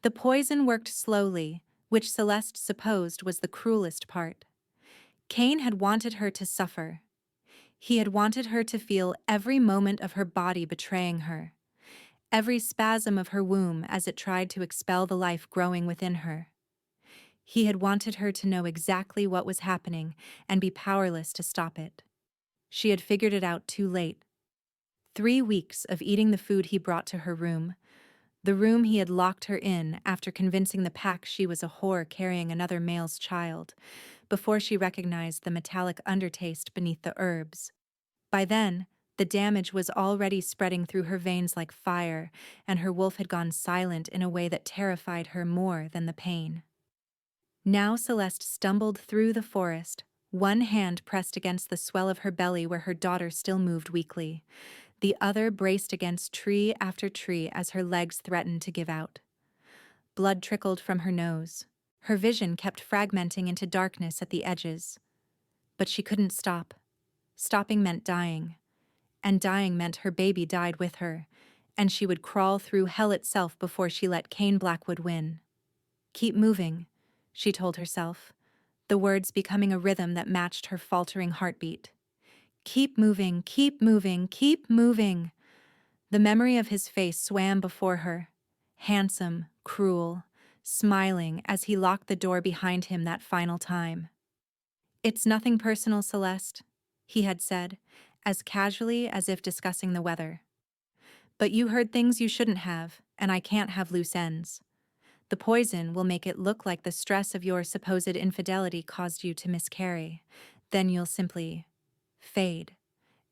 The poison worked slowly, which Celeste supposed was the cruelest part. Cain had wanted her to suffer. He had wanted her to feel every moment of her body betraying her, every spasm of her womb as it tried to expel the life growing within her. He had wanted her to know exactly what was happening and be powerless to stop it. She had figured it out too late. 3 weeks of eating the food he brought to her room, the room he had locked her in after convincing the pack she was a whore carrying another male's child, before she recognized the metallic undertaste beneath the herbs. By then, the damage was already spreading through her veins like fire, and her wolf had gone silent in a way that terrified her more than the pain. Now Celeste stumbled through the forest, one hand pressed against the swell of her belly where her daughter still moved weakly, the other braced against tree after tree as her legs threatened to give out. Blood trickled from her nose. Her vision kept fragmenting into darkness at the edges. But she couldn't stop. Stopping meant dying. And dying meant her baby died with her, and she would crawl through hell itself before she let Cain Blackwood win. Keep moving, she told herself, the words becoming a rhythm that matched her faltering heartbeat. Keep moving, keep moving, keep moving. The memory of his face swam before her, handsome, cruel, smiling as he locked the door behind him that final time. It's nothing personal, Celeste, he had said, as casually as if discussing the weather. But you heard things you shouldn't have, and I can't have loose ends. The poison will make it look like the stress of your supposed infidelity caused you to miscarry. Then you'll simply fade.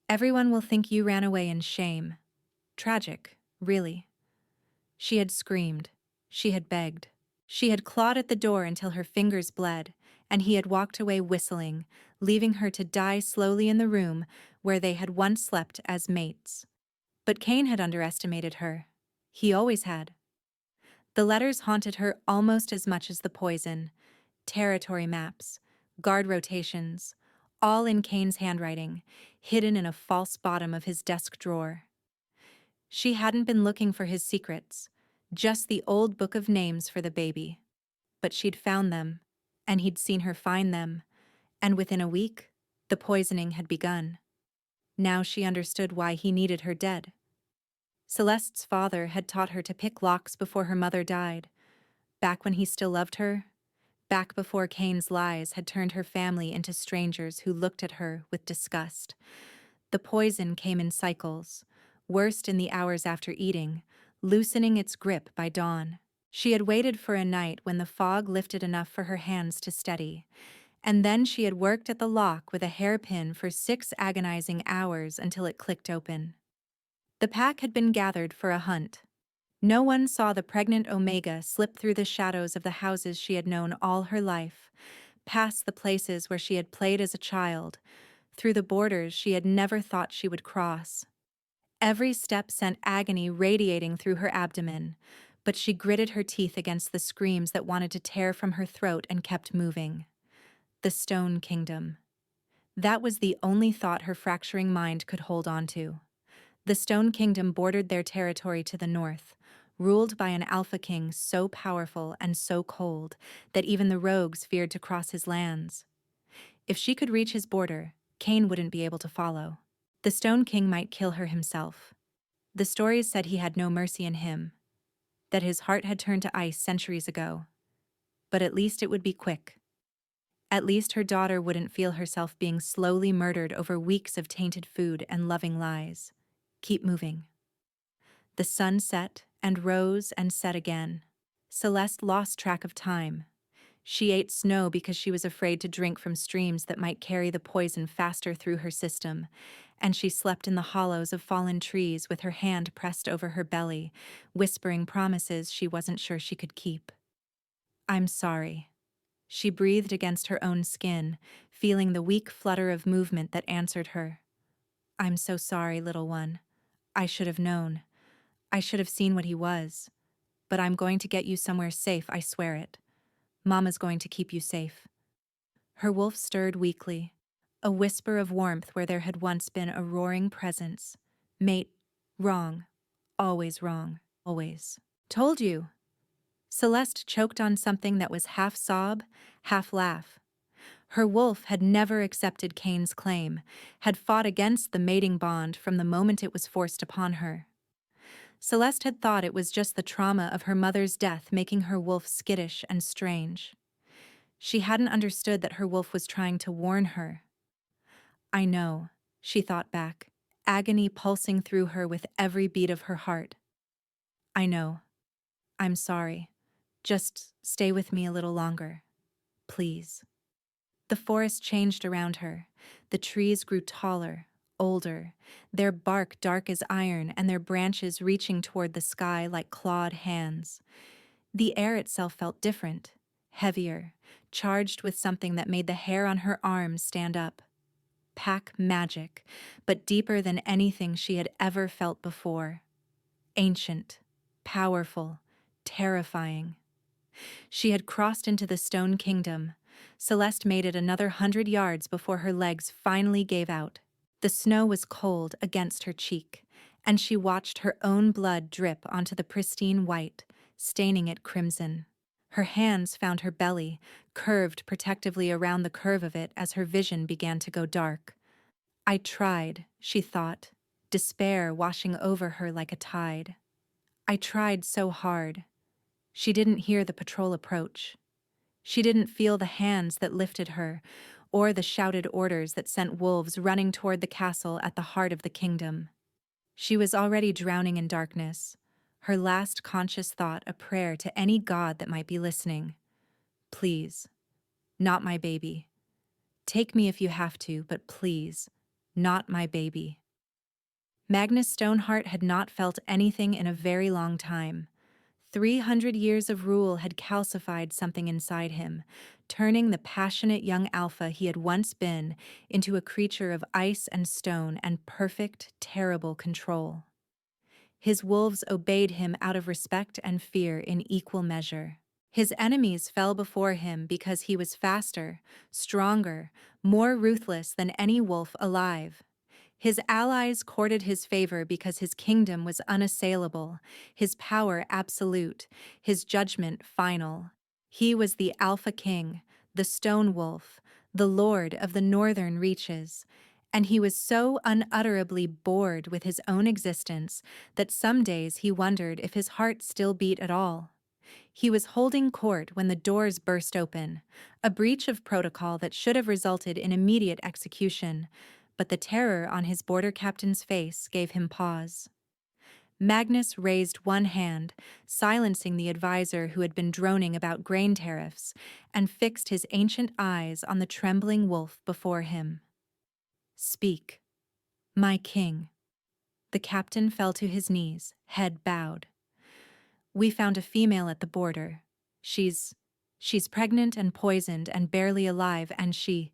Everyone will think you ran away in shame. Tragic, really. She had screamed. She had begged. She had clawed at the door until her fingers bled, and he had walked away whistling, leaving her to die slowly in the room where they had once slept as mates. But Cain had underestimated her. He always had. The letters haunted her almost as much as the poison. Territory maps, guard rotations, all in Cain's handwriting, hidden in a false bottom of his desk drawer. She hadn't been looking for his secrets, just the old book of names for the baby. But she'd found them, and he'd seen her find them, and within a week, the poisoning had begun. Now she understood why he needed her dead. Celeste's father had taught her to pick locks before her mother died, back when he still loved her, back before Cain's lies had turned her family into strangers who looked at her with disgust. The poison came in cycles, worst in the hours after eating, loosening its grip by dawn. She had waited for a night when the fog lifted enough for her hands to steady, and then she had worked at the lock with a hairpin for 6 agonizing hours until it clicked open. The pack had been gathered for a hunt. No one saw the pregnant Omega slip through the shadows of the houses she had known all her life, past the places where she had played as a child, through the borders she had never thought she would cross. Every step sent agony radiating through her abdomen, but she gritted her teeth against the screams that wanted to tear from her throat and kept moving. The Stone Kingdom. That was the only thought her fracturing mind could hold on to. The Stone Kingdom bordered their territory to the north, ruled by an Alpha King so powerful and so cold that even the rogues feared to cross his lands. If she could reach his border, Cain wouldn't be able to follow. The Stone King might kill her himself. The stories said he had no mercy in him, that his heart had turned to ice centuries ago. But at least it would be quick. At least her daughter wouldn't feel herself being slowly murdered over weeks of tainted food and loving lies. Keep moving. The sun set and rose and set again. Celeste lost track of time. She ate snow because she was afraid to drink from streams that might carry the poison faster through her system, and she slept in the hollows of fallen trees with her hand pressed over her belly, whispering promises she wasn't sure she could keep. I'm sorry. She breathed against her own skin, feeling the weak flutter of movement that answered her. I'm so sorry, little one. I should have known. I should have seen what he was. But I'm going to get you somewhere safe, I swear it. Mama's going to keep you safe. Her wolf stirred weakly, a whisper of warmth where there had once been a roaring presence. Mate, wrong. Always wrong. Always. Told you. Celeste choked on something that was half sob, half laugh. Her wolf had never accepted Cain's claim, had fought against the mating bond from the moment it was forced upon her. Celeste had thought it was just the trauma of her mother's death making her wolf skittish and strange. She hadn't understood that her wolf was trying to warn her. I know, she thought back, agony pulsing through her with every beat of her heart. I know. I'm sorry. Just stay with me a little longer. Please. The forest changed around her. The trees grew taller, older, their bark dark as iron and their branches reaching toward the sky like clawed hands. The air itself felt different, heavier, charged with something that made the hair on her arms stand up. Pack magic, but deeper than anything she had ever felt before. Ancient, powerful, terrifying. She had crossed into the Stone Kingdom. Celeste made it another 100 yards before her legs finally gave out. The snow was cold against her cheek, and she watched her own blood drip onto the pristine white, staining it crimson. Her hands found her belly, curved protectively around the curve of it as her vision began to go dark. I tried, she thought, despair washing over her like a tide. I tried so hard. She didn't hear the patrol approach. She didn't feel the hands that lifted her, or the shouted orders that sent wolves running toward the castle at the heart of the kingdom. She was already drowning in darkness, her last conscious thought a prayer to any god that might be listening. Please, not my baby. Take me if you have to, but please, not my baby. Magnus Stoneheart had not felt anything in a very long time. 300 years of rule had calcified something inside him, turning the passionate young alpha he had once been into a creature of ice and stone and perfect, terrible control. His wolves obeyed him out of respect and fear in equal measure. His enemies fell before him because he was faster, stronger, more ruthless than any wolf alive. His allies courted his favor because his kingdom was unassailable, his power absolute, his judgment final. He was the Alpha King, the Stone Wolf, the Lord of the Northern Reaches, and he was so unutterably bored with his own existence that some days he wondered if his heart still beat at all. He was holding court when the doors burst open, a breach of protocol that should have resulted in immediate execution, but the terror on his border captain's face gave him pause. Magnus raised one hand, silencing the advisor who had been droning about grain tariffs, and fixed his ancient eyes on the trembling wolf before him. Speak, my king. The captain fell to his knees, head bowed. We found a female at the border. She's pregnant and poisoned and barely alive, and she...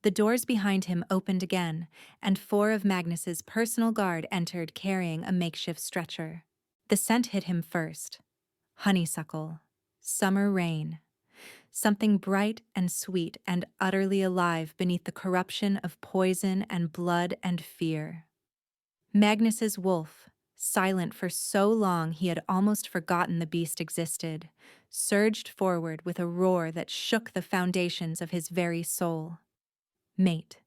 The doors behind him opened again, and 4 of Magnus's personal guard entered carrying a makeshift stretcher. The scent hit him first. Honeysuckle. Summer rain. Something bright and sweet and utterly alive beneath the corruption of poison and blood and fear. Magnus's wolf, silent for so long he had almost forgotten the beast existed, surged forward with a roar that shook the foundations of his very soul. Mate.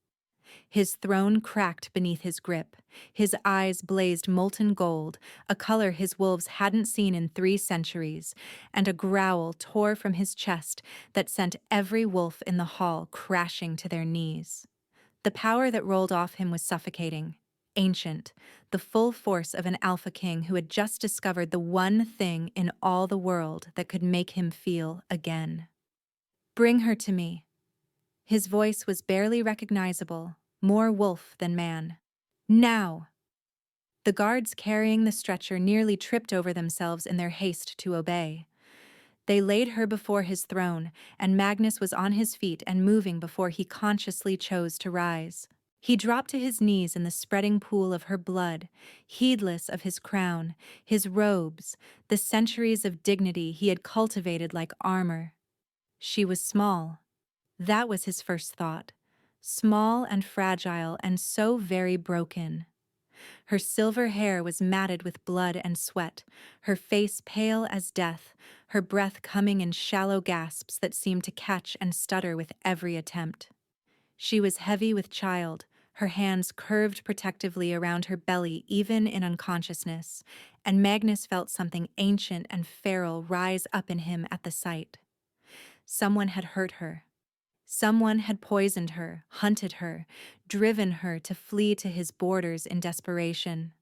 His throne cracked beneath his grip. His eyes blazed molten gold, a color his wolves hadn't seen in 3 centuries, and a growl tore from his chest that sent every wolf in the hall crashing to their knees. The power that rolled off him was suffocating, ancient, the full force of an alpha king who had just discovered the one thing in all the world that could make him feel again. Bring her to me. His voice was barely recognizable, more wolf than man. Now! The guards carrying the stretcher nearly tripped over themselves in their haste to obey. They laid her before his throne, and Magnus was on his feet and moving before he consciously chose to rise. He dropped to his knees in the spreading pool of her blood, heedless of his crown, his robes, the centuries of dignity he had cultivated like armor. She was small. That was his first thought. Small and fragile and so very broken. Her silver hair was matted with blood and sweat, her face pale as death, her breath coming in shallow gasps that seemed to catch and stutter with every attempt. She was heavy with child, her hands curved protectively around her belly even in unconsciousness, and Magnus felt something ancient and feral rise up in him at the sight. Someone had hurt her. Someone had poisoned her, hunted her, driven her to flee to his borders in desperation.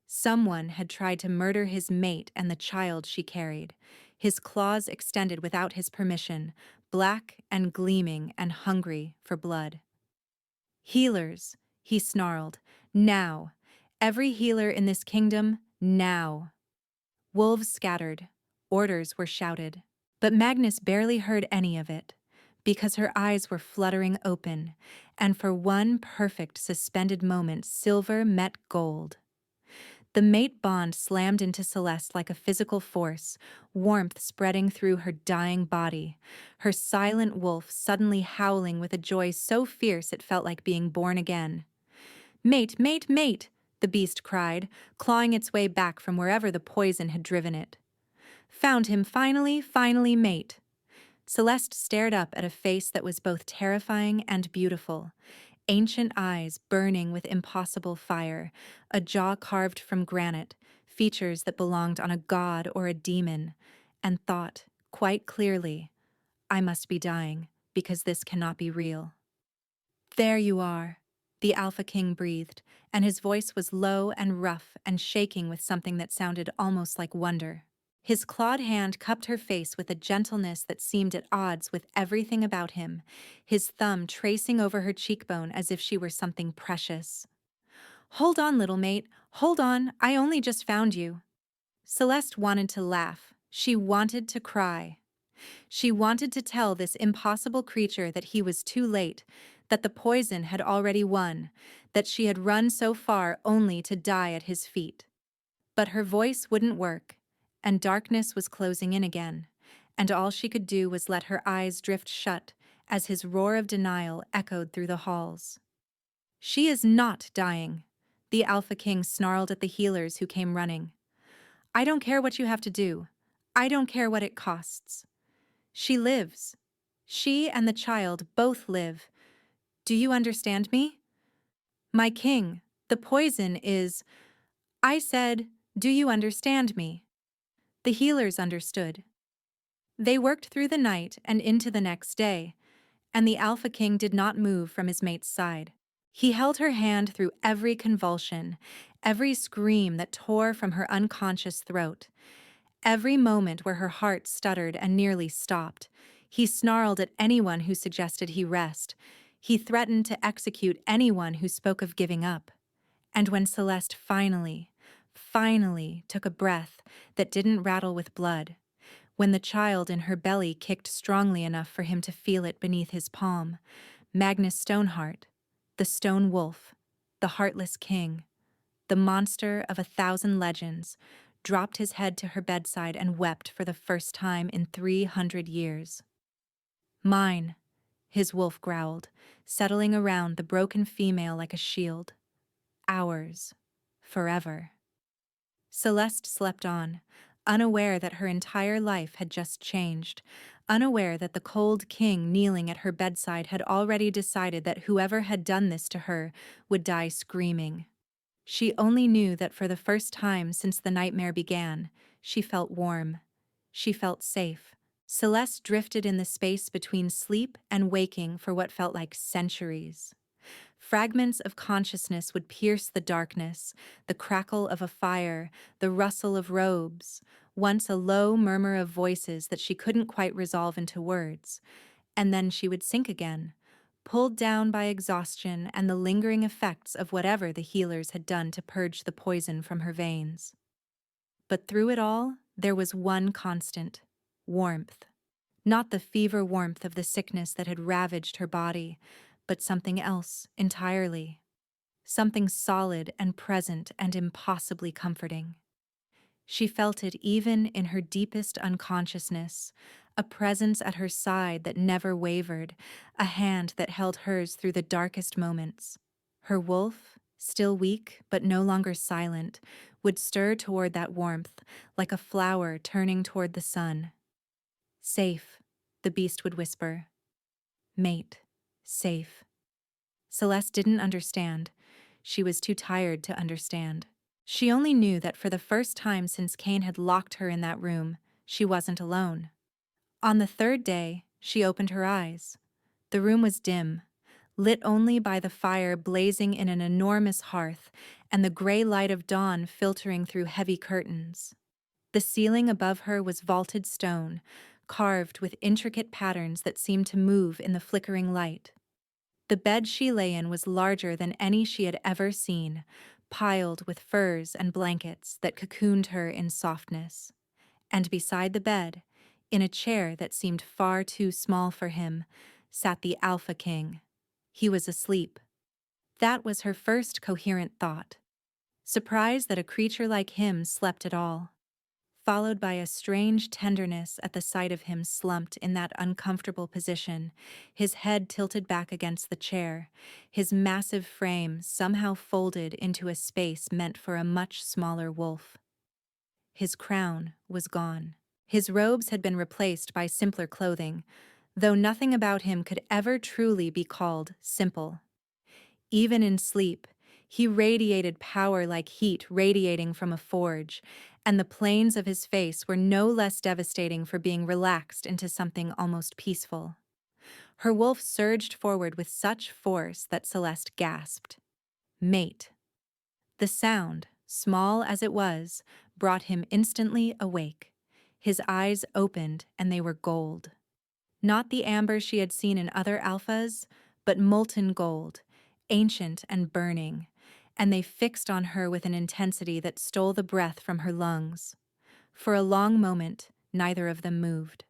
Someone had tried to murder his mate and the child she carried, his claws extended without his permission, black and gleaming and hungry for blood. Healers, he snarled, now. Every healer in this kingdom, now. Wolves scattered, orders were shouted. But Magnus barely heard any of it, because her eyes were fluttering open, and for one perfect suspended moment silver met gold. The mate bond slammed into Celeste like a physical force, warmth spreading through her dying body, her silent wolf suddenly howling with a joy so fierce it felt like being born again. "Mate, mate, mate!" the beast cried, clawing its way back from wherever the poison had driven it. "Found him finally, finally, mate." Celeste stared up at a face that was both terrifying and beautiful, ancient eyes burning with impossible fire, a jaw carved from granite, features that belonged on a god or a demon, and thought, quite clearly, I must be dying, because this cannot be real. "There you are," the Alpha King breathed, and his voice was low and rough and shaking with something that sounded almost like wonder. His clawed hand cupped her face with a gentleness that seemed at odds with everything about him, his thumb tracing over her cheekbone as if she were something precious. "Hold on, little mate, hold on, I only just found you." Celeste wanted to laugh. She wanted to cry. She wanted to tell this impossible creature that he was too late, that the poison had already won, that she had run so far only to die at his feet. But her voice wouldn't work, and darkness was closing in again, and all she could do was let her eyes drift shut as his roar of denial echoed through the halls. "She is not dying," the Alpha King snarled at the healers who came running. "I don't care what you have to do. I don't care what it costs. She lives. She and the child both live. Do you understand me? My king, the poison is—" I said, "Do you understand me?" The healers understood. They worked through the night and into the next day, and the Alpha King did not move from his mate's side. He held her hand through every convulsion, every scream that tore from her unconscious throat, every moment where her heart stuttered and nearly stopped. He snarled at anyone who suggested he rest. He threatened to execute anyone who spoke of giving up. And when Celeste finally took a breath that didn't rattle with blood, when the child in her belly kicked strongly enough for him to feel it beneath his palm, Magnus Stoneheart, the Stone Wolf, the Heartless King, the monster of 1,000 legends, dropped his head to her bedside and wept for the first time in 300 years. "Mine," his wolf growled, settling around the broken female like a shield. "Ours. Forever." Celeste slept on, unaware that her entire life had just changed, unaware that the cold king kneeling at her bedside had already decided that whoever had done this to her would die screaming. She only knew that for the first time since the nightmare began, she felt warm. She felt safe. Celeste drifted in the space between sleep and waking for what felt like centuries. Fragments of consciousness would pierce the darkness, the crackle of a fire, the rustle of robes, once a low murmur of voices that she couldn't quite resolve into words, and then she would sink again, pulled down by exhaustion and the lingering effects of whatever the healers had done to purge the poison from her veins. But through it all, there was one constant: warmth. Not the fever warmth of the sickness that had ravaged her body, but something else entirely. Something solid and present and impossibly comforting. She felt it even in her deepest unconsciousness, a presence at her side that never wavered, a hand that held hers through the darkest moments. Her wolf still weak but no longer silent, would stir toward that warmth, like a flower turning toward the sun. Safe, the beast would whisper. Mate, safe. Celeste didn't understand. She was too tired to understand. She only knew that for the first time since Cain had locked her in that room, she wasn't alone. On the third day, she opened her eyes. The room was dim, lit only by the fire blazing in an enormous hearth and the gray light of dawn filtering through heavy curtains. The ceiling above her was vaulted stone, carved with intricate patterns that seemed to move in the flickering light. The bed she lay in was larger than any she had ever seen, piled with furs and blankets that cocooned her in softness. And beside the bed, in a chair that seemed far too small for him, sat the Alpha King. He was asleep. That was her first coherent thought. Surprise that a creature like him slept at all, followed by a strange tenderness at the sight of him slumped in that uncomfortable position, his head tilted back against the chair, his massive frame somehow folded into a space meant for a much smaller wolf. His crown was gone. His robes had been replaced by simpler clothing, though nothing about him could ever truly be called simple. Even in sleep, he radiated power like heat radiating from a forge, and the planes of his face were no less devastating for being relaxed into something almost peaceful. Her wolf surged forward with such force that Celeste gasped. Mate. The sound, small as it was, brought him instantly awake. His eyes opened and they were gold. Not the amber she had seen in other alphas, but molten gold, ancient and burning, and they fixed on her with an intensity that stole the breath from her lungs. For a long moment, neither of them moved.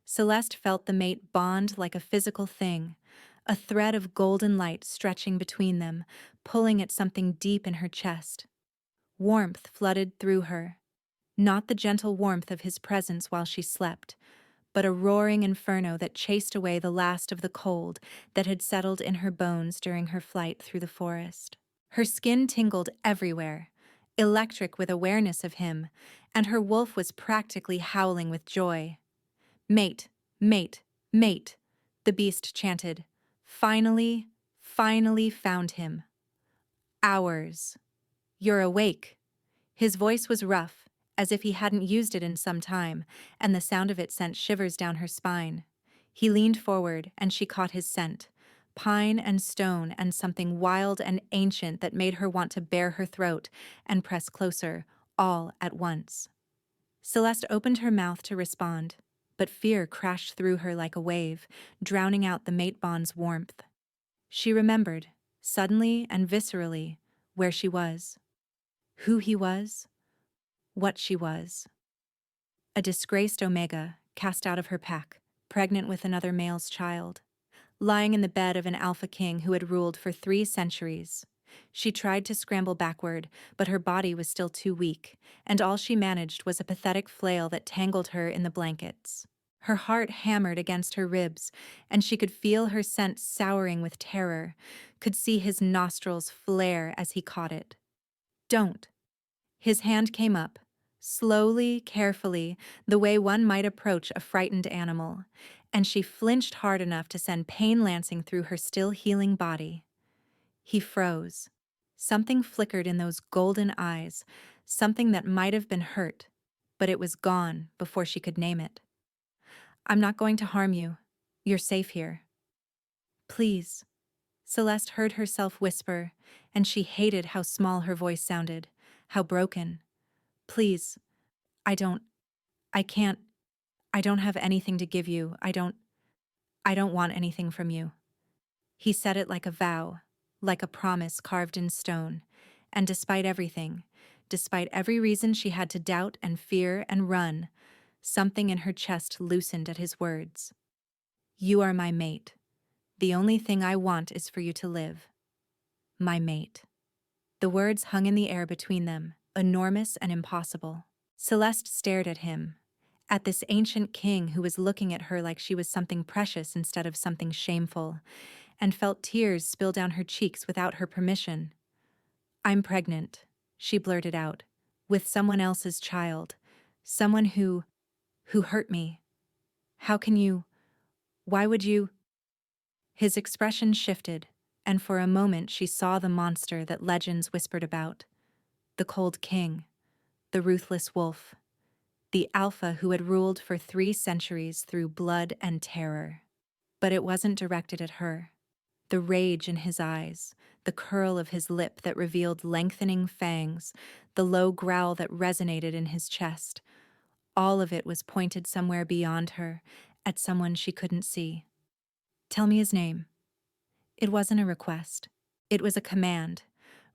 Celeste felt the mate bond like a physical thing, a thread of golden light stretching between them, pulling at something deep in her chest. Warmth flooded through her, not the gentle warmth of his presence while she slept, but a roaring inferno that chased away the last of the cold that had settled in her bones during her flight through the forest. Her skin tingled everywhere, electric with awareness of him, and her wolf was practically howling with joy. Mate, mate, mate, the beast chanted. Finally, finally found him. Ours. You're awake. His voice was rough, as if he hadn't used it in some time, and the sound of it sent shivers down her spine. He leaned forward, and she caught his scent. Pine and stone and something wild and ancient that made her want to bare her throat and press closer, all at once. Celeste opened her mouth to respond, but fear crashed through her like a wave, drowning out the mate bond's warmth. She remembered, suddenly and viscerally, where she was, who he was, what she was. A disgraced Omega, cast out of her pack, pregnant with another male's child, lying in the bed of an Alpha King who had ruled for 3 centuries. She tried to scramble backward, but her body was still too weak, and all she managed was a pathetic flail that tangled her in the blankets. Her heart hammered against her ribs, and she could feel her scent souring with terror, could see his nostrils flare as he caught it. Don't. His hand came up, slowly, carefully, the way one might approach a frightened animal, and she flinched hard enough to send pain lancing through her still healing body. He froze. Something flickered in those golden eyes, something that might have been hurt, but it was gone before she could name it. I'm not going to harm you. You're safe here. Please. Celeste heard herself whisper, and she hated how small her voice sounded, how broken. Please. I don't have anything to give you. I don't want anything from you. He said it like a vow, like a promise carved in stone, and despite everything, despite every reason she had to doubt and fear and run, something in her chest loosened at his words. You are my mate. The only thing I want is for you to live. My mate. The words hung in the air between them, enormous and impossible. Celeste stared at him, at this ancient king who was looking at her like she was something precious instead of something shameful, and felt tears spill down her cheeks without her permission. I'm pregnant, she blurted out, with someone else's child. Someone who hurt me. How can you? Why would you? His expression shifted, and for a moment she saw the monster that legends whispered about. The cold king, the ruthless wolf, the alpha who had ruled for 3 centuries through blood and terror. But it wasn't directed at her. The rage in his eyes, the curl of his lip that revealed lengthening fangs, the low growl that resonated in his chest, all of it was pointed somewhere beyond her, at someone she couldn't see. Tell me his name. It wasn't a request. It was a command,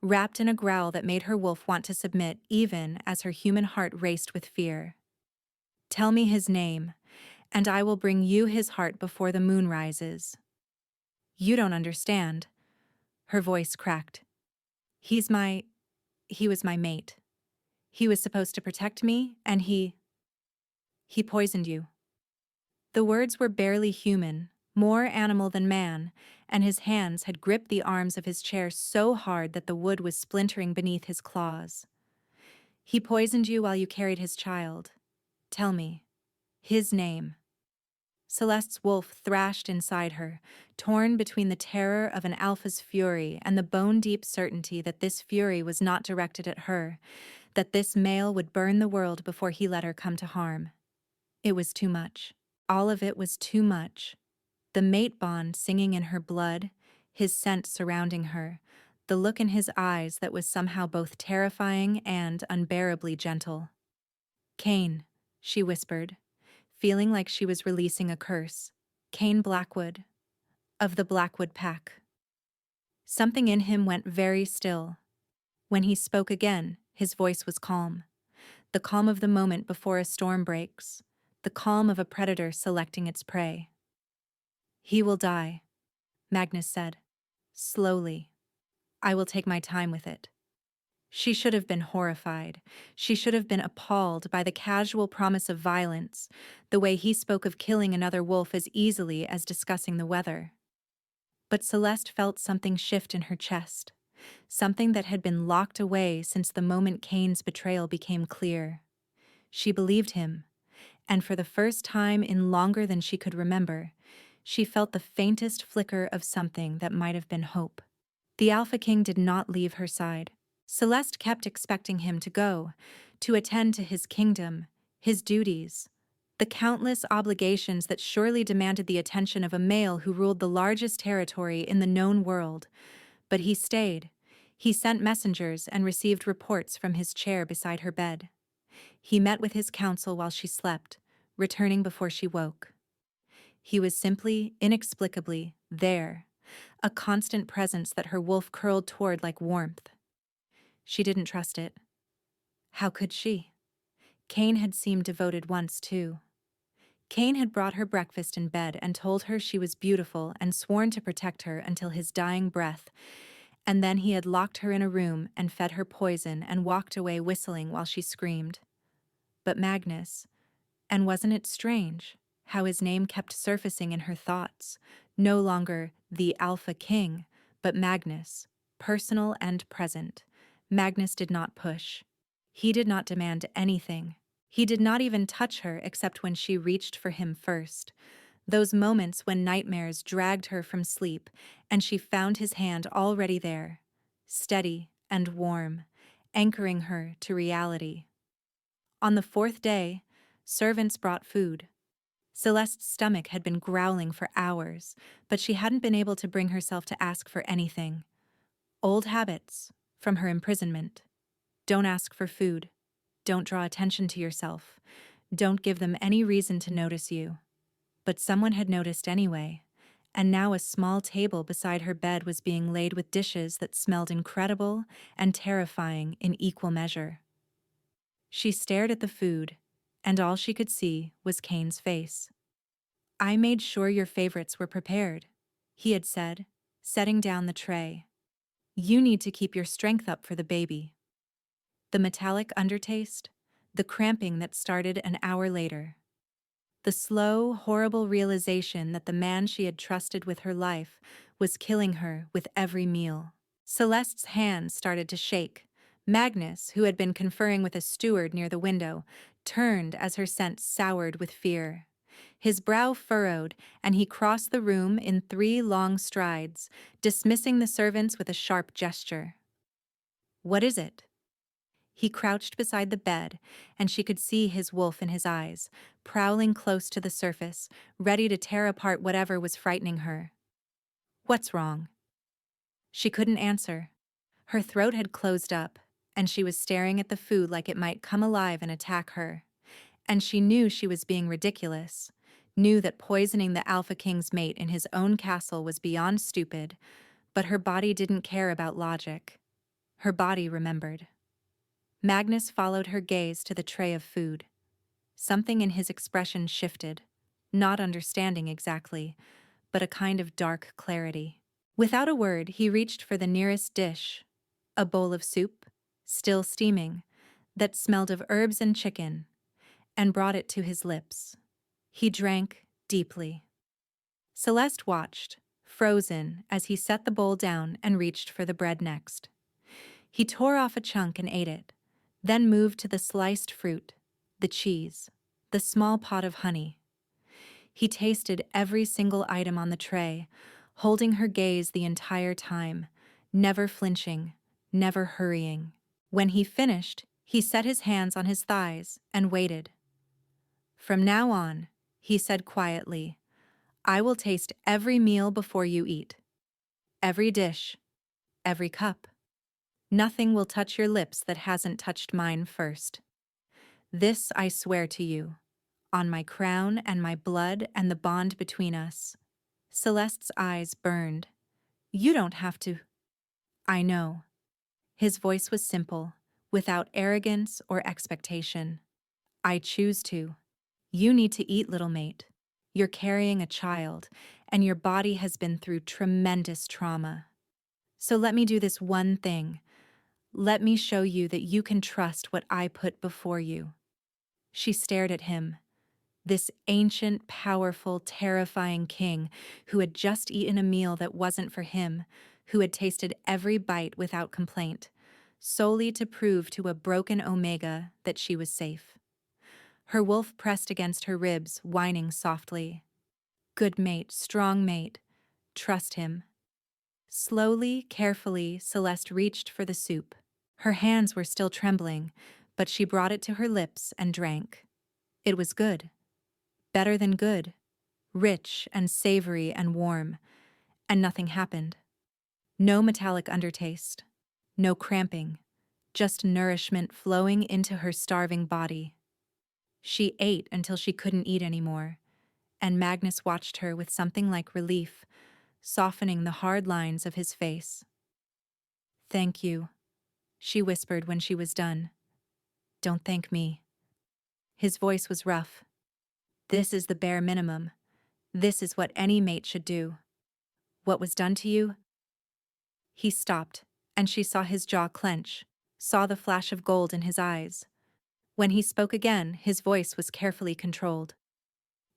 wrapped in a growl that made her wolf want to submit even as her human heart raced with fear. Tell me his name, and I will bring you his heart before the moon rises. You don't understand. Her voice cracked. He was my mate. He was supposed to protect me, and he poisoned you. The words were barely human, more animal than man, and his hands had gripped the arms of his chair so hard that the wood was splintering beneath his claws. He poisoned you while you carried his child. Tell me. His name. Celeste's wolf thrashed inside her, torn between the terror of an alpha's fury and the bone-deep certainty that this fury was not directed at her, that this male would burn the world before he let her come to harm. It was too much. All of it was too much. The mate bond singing in her blood, his scent surrounding her, the look in his eyes that was somehow both terrifying and unbearably gentle. Cain, she whispered, feeling like she was releasing a curse. Cain Blackwood, of the Blackwood Pack. Something in him went very still. When he spoke again, his voice was calm. The calm of the moment before a storm breaks, the calm of a predator selecting its prey. He will die, Magnus said, slowly. I will take my time with it. She should have been horrified. She should have been appalled by the casual promise of violence, the way he spoke of killing another wolf as easily as discussing the weather. But Celeste felt something shift in her chest, something that had been locked away since the moment Cain's betrayal became clear. She believed him, and for the first time in longer than she could remember, she felt the faintest flicker of something that might have been hope. The Alpha King did not leave her side. Celeste kept expecting him to go, to attend to his kingdom, his duties, the countless obligations that surely demanded the attention of a male who ruled the largest territory in the known world. But he stayed. He sent messengers and received reports from his chair beside her bed. He met with his council while she slept, returning before she woke. He was simply, inexplicably, there, a constant presence that her wolf curled toward like warmth. She didn't trust it. How could she? Cain had seemed devoted once, too. Cain had brought her breakfast in bed and told her she was beautiful and sworn to protect her until his dying breath, and then he had locked her in a room and fed her poison and walked away whistling while she screamed. But Magnus, and wasn't it strange how his name kept surfacing in her thoughts, no longer the Alpha King, but Magnus, personal and present. Magnus did not push. He did not demand anything. He did not even touch her except when she reached for him first. Those moments when nightmares dragged her from sleep and she found his hand already there, steady and warm, anchoring her to reality. On the 4th day, servants brought food. Celeste's stomach had been growling for hours, but she hadn't been able to bring herself to ask for anything. Old habits, from her imprisonment. Don't ask for food. Don't draw attention to yourself. Don't give them any reason to notice you. But someone had noticed anyway, and now a small table beside her bed was being laid with dishes that smelled incredible and terrifying in equal measure. She stared at the food, and all she could see was Cain's face. I made sure your favorites were prepared, he had said, setting down the tray. You need to keep your strength up for the baby. The metallic undertaste, the cramping that started an hour later. The slow, horrible realization that the man she had trusted with her life was killing her with every meal. Celeste's hands started to shake. Magnus, who had been conferring with a steward near the window, turned as her scent soured with fear. His brow furrowed, and he crossed the room in 3 long strides, dismissing the servants with a sharp gesture. "What is it?" He crouched beside the bed, and she could see his wolf in his eyes, prowling close to the surface, ready to tear apart whatever was frightening her. "What's wrong?" She couldn't answer. Her throat had closed up, and she was staring at the food like it might come alive and attack her. And she knew she was being ridiculous, knew that poisoning the Alpha King's mate in his own castle was beyond stupid, but her body didn't care about logic. Her body remembered. Magnus followed her gaze to the tray of food. Something in his expression shifted, not understanding exactly, but a kind of dark clarity. Without a word, he reached for the nearest dish, a bowl of soup, still steaming, that smelled of herbs and chicken, and brought it to his lips. He drank deeply. Celeste watched, frozen, as he set the bowl down and reached for the bread next. He tore off a chunk and ate it, then moved to the sliced fruit, the cheese, the small pot of honey. He tasted every single item on the tray, holding her gaze the entire time, never flinching, never hurrying. When he finished, he set his hands on his thighs and waited. "From now on," he said quietly, "I will taste every meal before you eat. Every dish, every cup. Nothing will touch your lips that hasn't touched mine first. This I swear to you, on my crown and my blood and the bond between us." Celeste's eyes burned. "You don't have to." "I know." His voice was simple, without arrogance or expectation. "I choose to. You need to eat, little mate. You're carrying a child, and your body has been through tremendous trauma. So let me do this one thing. Let me show you that you can trust what I put before you." She stared at him. This ancient, powerful, terrifying king who had just eaten a meal that wasn't for him, who had tasted every bite without complaint, solely to prove to a broken Omega that she was safe. Her wolf pressed against her ribs, whining softly. "Good mate, strong mate. Trust him." Slowly, carefully, Celeste reached for the soup. Her hands were still trembling, but she brought it to her lips and drank. It was good. Better than good. Rich and savory and warm. And nothing happened. No metallic undertaste. No cramping. Just nourishment flowing into her starving body. She ate until she couldn't eat anymore, and Magnus watched her with something like relief, softening the hard lines of his face. "Thank you," she whispered when she was done. "Don't thank me." His voice was rough. "This is the bare minimum. This is what any mate should do. What was done to you?" He stopped, and she saw his jaw clench, saw the flash of gold in his eyes. When he spoke again, his voice was carefully controlled.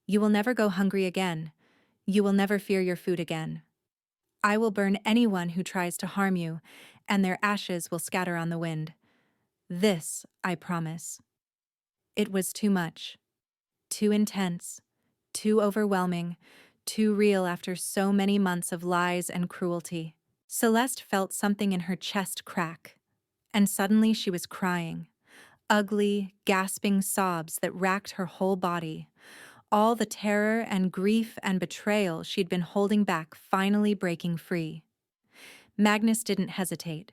"You will never go hungry again. You will never fear your food again. I will burn anyone who tries to harm you, and their ashes will scatter on the wind. This, I promise." It was too much. Too intense. Too overwhelming. Too real after so many months of lies and cruelty. Celeste felt something in her chest crack, and suddenly she was crying. Ugly, gasping sobs that racked her whole body. All the terror and grief and betrayal she'd been holding back finally breaking free. Magnus didn't hesitate.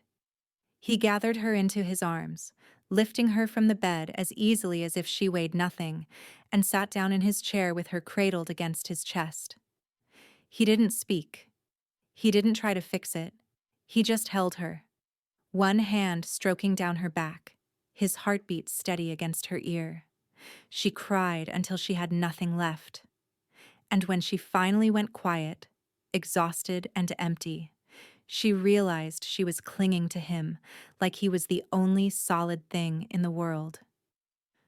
He gathered her into his arms, lifting her from the bed as easily as if she weighed nothing, and sat down in his chair with her cradled against his chest. He didn't speak. He didn't try to fix it. He just held her, one hand stroking down her back, his heartbeat steady against her ear. She cried until she had nothing left. And when she finally went quiet, exhausted and empty, she realized she was clinging to him like he was the only solid thing in the world.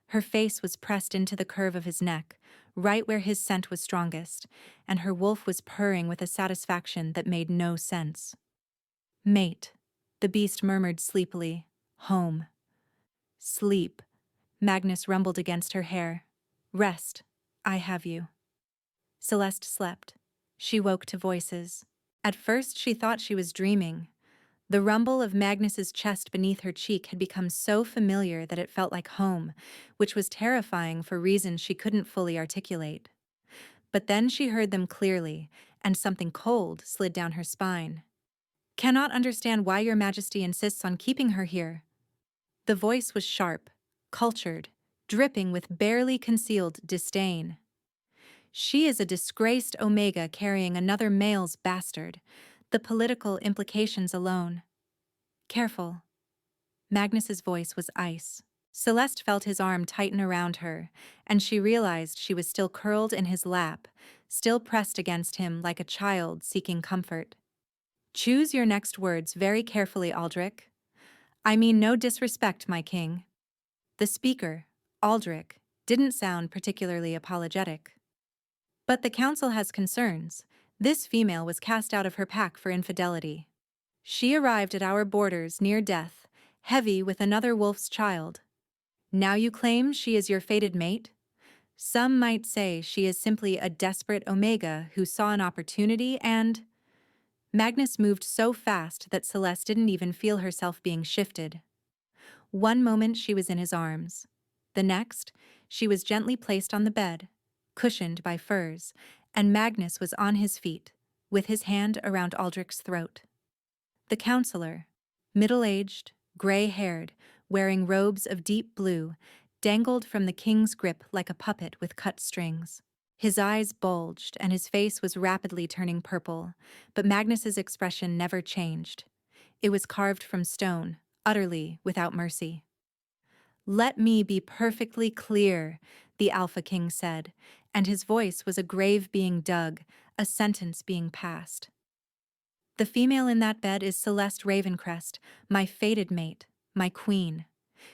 Her face was pressed into the curve of his neck, right where his scent was strongest, and her wolf was purring with a satisfaction that made no sense. "Mate," The beast murmured sleepily. Home. Sleep. Magnus rumbled against her hair. Rest. I have you. Celeste slept. She woke to voices. At first she thought she was dreaming. The rumble of Magnus's chest beneath her cheek had become so familiar that it felt like home, which was terrifying for reasons she couldn't fully articulate. But then she heard them clearly, and something cold slid down her spine. Cannot understand why your majesty insists on keeping her here. The voice was sharp, cultured, dripping with barely concealed disdain. She is a disgraced Omega carrying another male's bastard, the political implications alone. Careful. Magnus's voice was ice. Celeste felt his arm tighten around her, and she realized she was still curled in his lap, still pressed against him like a child seeking comfort. Choose your next words very carefully, Aldrich. I mean no disrespect, my king. The speaker, Aldrich, didn't sound particularly apologetic. But the council has concerns. This female was cast out of her pack for infidelity. She arrived at our borders near death, heavy with another wolf's child. Now you claim she is your fated mate? Some might say she is simply a desperate Omega who saw an opportunity and… Magnus moved so fast that Celeste didn't even feel herself being shifted. One moment she was in his arms. The next, she was gently placed on the bed, cushioned by furs, and Magnus was on his feet, with his hand around Aldrich's throat. The counselor, middle-aged, gray-haired, wearing robes of deep blue, dangled from the king's grip like a puppet with cut strings. His eyes bulged and his face was rapidly turning purple, but Magnus's expression never changed. It was carved from stone, utterly without mercy. Let me be perfectly clear, the Alpha King said, and his voice was a grave being dug, a sentence being passed. The female in that bed is Celeste Ravencrest, my fated mate, my queen.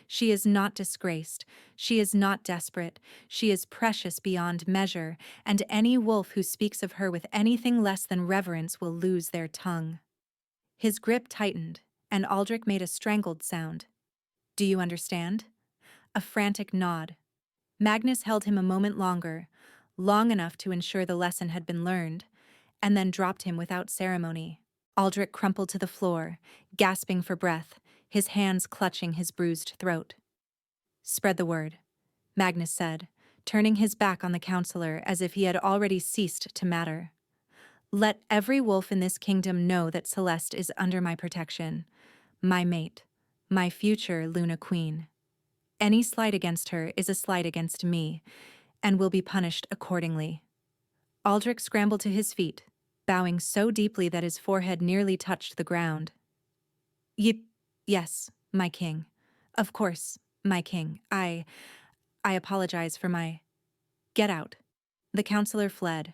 She is not disgraced, she is not desperate, she is precious beyond measure, and any wolf who speaks of her with anything less than reverence will lose their tongue. His grip tightened, and Aldrich made a strangled sound. Do you understand? A frantic nod. Magnus held him a moment longer, long enough to ensure the lesson had been learned, and then dropped him without ceremony. Aldrich crumpled to the floor, gasping for breath, his hands clutching his bruised throat. Spread the word, Magnus said, turning his back on the counselor as if he had already ceased to matter. Let every wolf in this kingdom know that Celeste is under my protection, my mate, my future Luna Queen. Any slight against her is a slight against me, and will be punished accordingly. Aldrich scrambled to his feet, bowing so deeply that his forehead nearly touched the ground. Yes, my king. Of course, my king. I apologize for my… Get out. The counselor fled.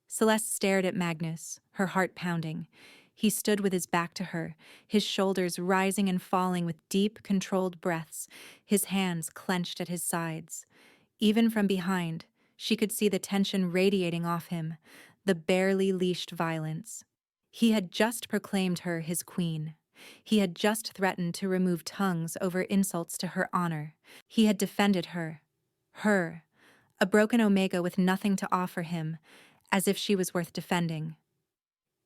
Celeste stared at Magnus, her heart pounding. He stood with his back to her, his shoulders rising and falling with deep, controlled breaths, his hands clenched at his sides. Even from behind, she could see the tension radiating off him, the barely leashed violence. He had just proclaimed her his queen. He had just threatened to remove tongues over insults to her honor. He had defended her, a broken Omega with nothing to offer him, as if she was worth defending.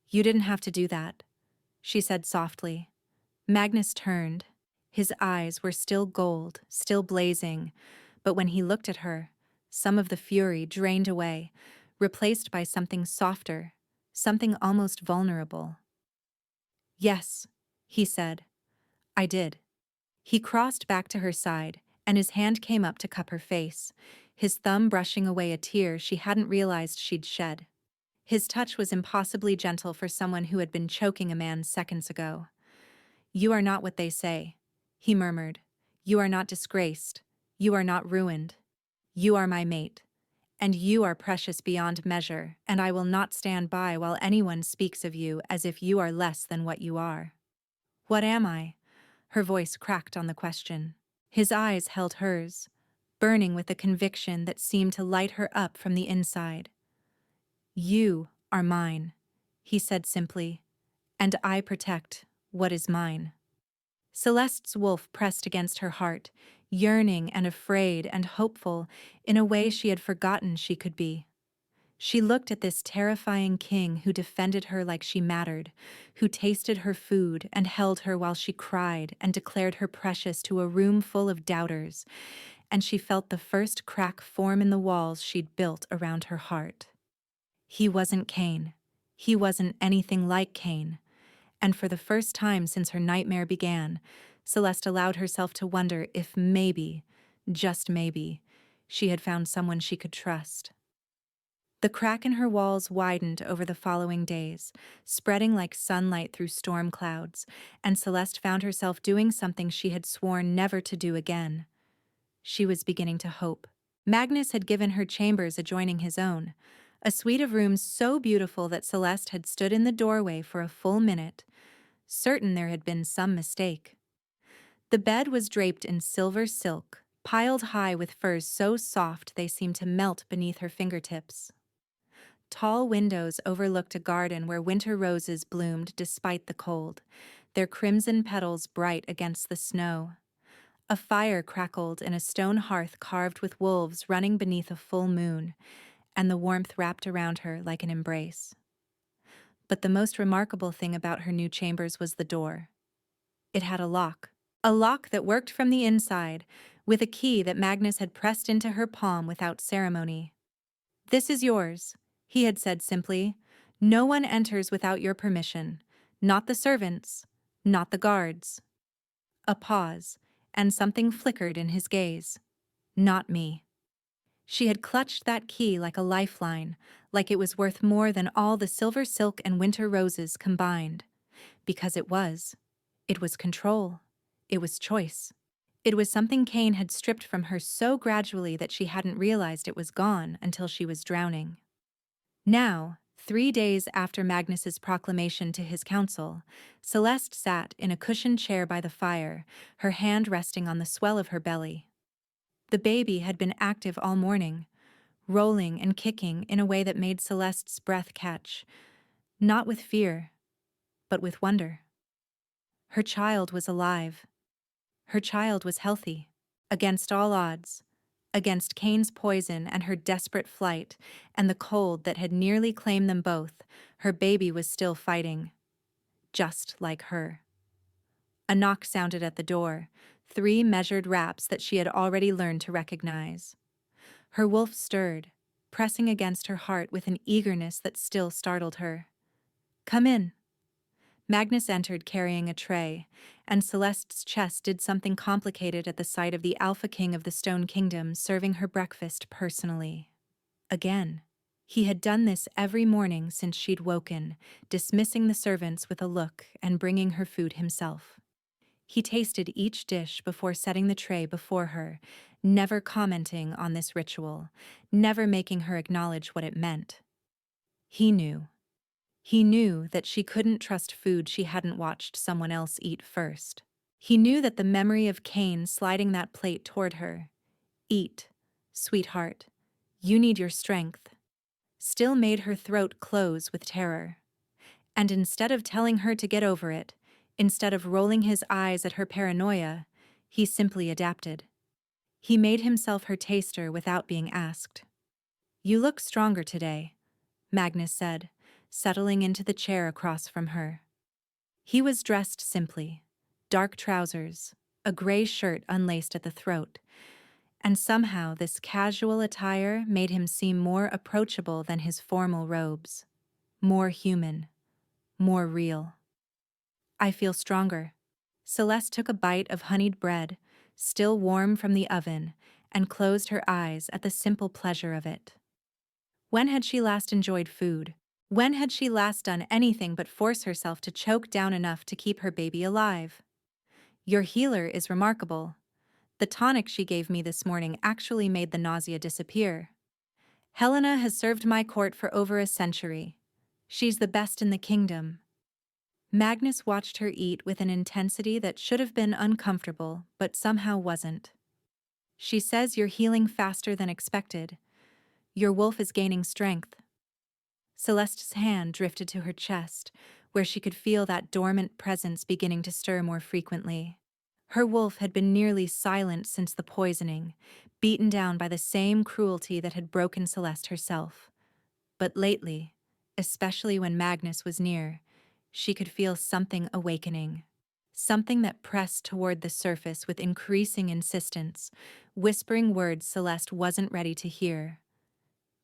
You didn't have to do that, she said softly. Magnus turned. His eyes were still gold, still blazing, but when he looked at her, some of the fury drained away, replaced by something softer, something almost vulnerable. Yes, he said. I did. He crossed back to her side, and his hand came up to cup her face, his thumb brushing away a tear she hadn't realized she'd shed. His touch was impossibly gentle for someone who had been choking a man seconds ago. You are not what they say, he murmured. You are not disgraced. You are not ruined. You are my mate. And you are precious beyond measure, and I will not stand by while anyone speaks of you as if you are less than what you are. What am I? Her voice cracked on the question. His eyes held hers, burning with a conviction that seemed to light her up from the inside. You are mine, he said simply, and I protect what is mine. Celeste's wolf pressed against her heart, yearning and afraid and hopeful in a way she had forgotten she could be. She looked at this terrifying king who defended her like she mattered, who tasted her food and held her while she cried and declared her precious to a room full of doubters, and she felt the first crack form in the walls she'd built around her heart. He wasn't Cain. He wasn't anything like Cain. And for the first time since her nightmare began, Celeste allowed herself to wonder if maybe, just maybe, she had found someone she could trust. The crack in her walls widened over the following days, spreading like sunlight through storm clouds, and Celeste found herself doing something she had sworn never to do again. She was beginning to hope. Magnus had given her chambers adjoining his own, a suite of rooms so beautiful that Celeste had stood in the doorway for a full minute, certain there had been some mistake. The bed was draped in silver silk, piled high with furs so soft they seemed to melt beneath her fingertips. Tall windows overlooked a garden where winter roses bloomed despite the cold, their crimson petals bright against the snow. A fire crackled in a stone hearth carved with wolves running beneath a full moon, and the warmth wrapped around her like an embrace. But the most remarkable thing about her new chambers was the door. It had a lock that worked from the inside, with a key that Magnus had pressed into her palm without ceremony. "This is yours," he had said simply. "No one enters without your permission. Not the servants, not the guards." A pause, and something flickered in his gaze. "Not me." She had clutched that key like a lifeline, like it was worth more than all the silver silk and winter roses combined. Because it was. It was control. It was choice. It was something Cain had stripped from her so gradually that she hadn't realized it was gone until she was drowning. Now, 3 days after Magnus's proclamation to his council, Celeste sat in a cushioned chair by the fire, her hand resting on the swell of her belly. The baby had been active all morning, rolling and kicking in a way that made Celeste's breath catch, not with fear, but with wonder. Her child was alive. Her child was healthy, against all odds, against Cain's poison and her desperate flight, and the cold that had nearly claimed them both. Her baby was still fighting, just like her. A knock sounded at the door, 3 measured raps that she had already learned to recognize. Her wolf stirred, pressing against her heart with an eagerness that still startled her. "Come in." Magnus entered carrying a tray, and Celeste's chest did something complicated at the sight of the Alpha King of the Stone Kingdom serving her breakfast personally. Again. He had done this every morning since she'd woken, dismissing the servants with a look and bringing her food himself. He tasted each dish before setting the tray before her, never commenting on this ritual, never making her acknowledge what it meant. He knew. He knew that she couldn't trust food she hadn't watched someone else eat first. He knew that the memory of Cain sliding that plate toward her, "Eat, sweetheart, you need your strength," still made her throat close with terror. And instead of telling her to get over it, instead of rolling his eyes at her paranoia, he simply adapted. He made himself her taster without being asked. "You look stronger today," Magnus said, settling into the chair across from her. He was dressed simply, dark trousers, a gray shirt unlaced at the throat, and somehow this casual attire made him seem more approachable than his formal robes, more human, more real. "I feel stronger." Celeste took a bite of honeyed bread, still warm from the oven, and closed her eyes at the simple pleasure of it. When had she last enjoyed food? When had she last done anything but force herself to choke down enough to keep her baby alive? "Your healer is remarkable. The tonic she gave me this morning actually made the nausea disappear. Helena has served my court for over a century. She's the best in the kingdom." Magnus watched her eat with an intensity that should have been uncomfortable, but somehow wasn't. "She says you're healing faster than expected. Your wolf is gaining strength." Celeste's hand drifted to her chest, where she could feel that dormant presence beginning to stir more frequently. Her wolf had been nearly silent since the poisoning, beaten down by the same cruelty that had broken Celeste herself. But lately, especially when Magnus was near, she could feel something awakening. Something that pressed toward the surface with increasing insistence, whispering words Celeste wasn't ready to hear.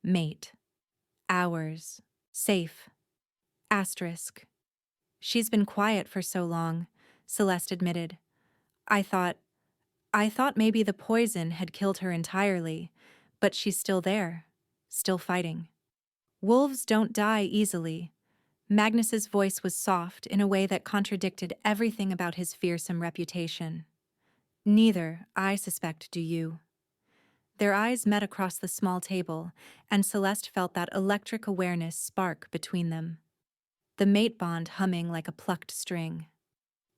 Mate. Ours. Safe. Asterisk. She's been quiet for so long, Celeste admitted. I thought maybe the poison had killed her entirely, but she's still there, still fighting. Wolves don't die easily. Magnus's voice was soft in a way that contradicted everything about his fearsome reputation. Neither, I suspect, do you. Their eyes met across the small table, and Celeste felt that electric awareness spark between them. The mate bond humming like a plucked string.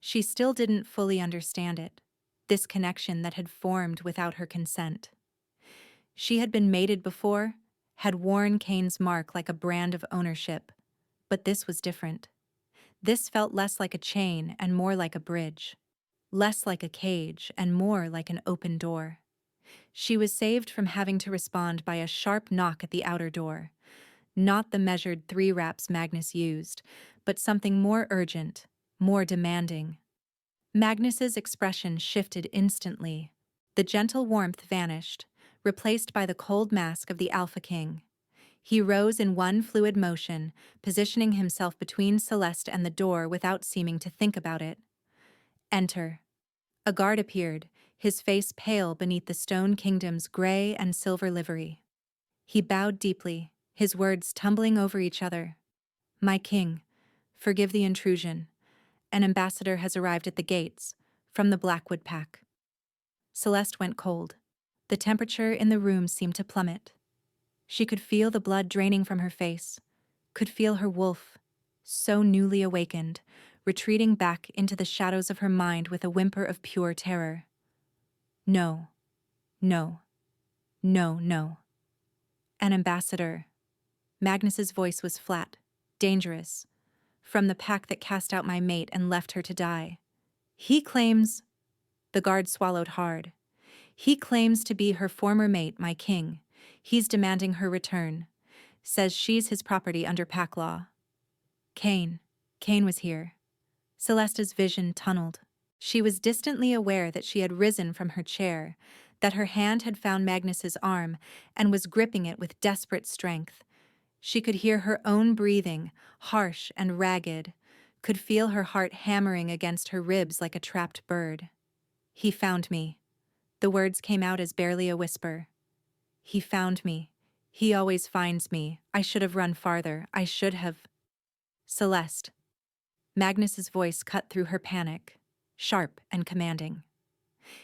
She still didn't fully understand it, this connection that had formed without her consent. She had been mated before, had worn Kane's mark like a brand of ownership, but this was different. This felt less like a chain and more like a bridge, less like a cage and more like an open door. She was saved from having to respond by a sharp knock at the outer door, not the measured 3 raps Magnus used, but something more urgent, more demanding. Magnus's expression shifted instantly. The gentle warmth vanished, replaced by the cold mask of the Alpha King. He rose in one fluid motion, positioning himself between Celeste and the door without seeming to think about it. Enter. A guard appeared, his face pale beneath the Stone Kingdom's gray and silver livery. He bowed deeply, his words tumbling over each other. My king, forgive the intrusion. An ambassador has arrived at the gates, from the Blackwood Pack. Celeste went cold. The temperature in the room seemed to plummet. She could feel the blood draining from her face, could feel her wolf, so newly awakened, retreating back into the shadows of her mind with a whimper of pure terror. No, no, no, no. An ambassador. Magnus's voice was flat, dangerous. From the pack that cast out my mate and left her to die. He claims... The guard swallowed hard. He claims to be her former mate, my king. He's demanding her return. Says she's his property under pack law. Kane was here. Celeste's vision tunneled. She was distantly aware that she had risen from her chair, that her hand had found Magnus's arm and was gripping it with desperate strength. She could hear her own breathing, harsh and ragged, could feel her heart hammering against her ribs like a trapped bird. He found me. The words came out as barely a whisper. He found me. He always finds me. I should have run farther. I should have... Celeste. Magnus's voice cut through her panic, sharp and commanding.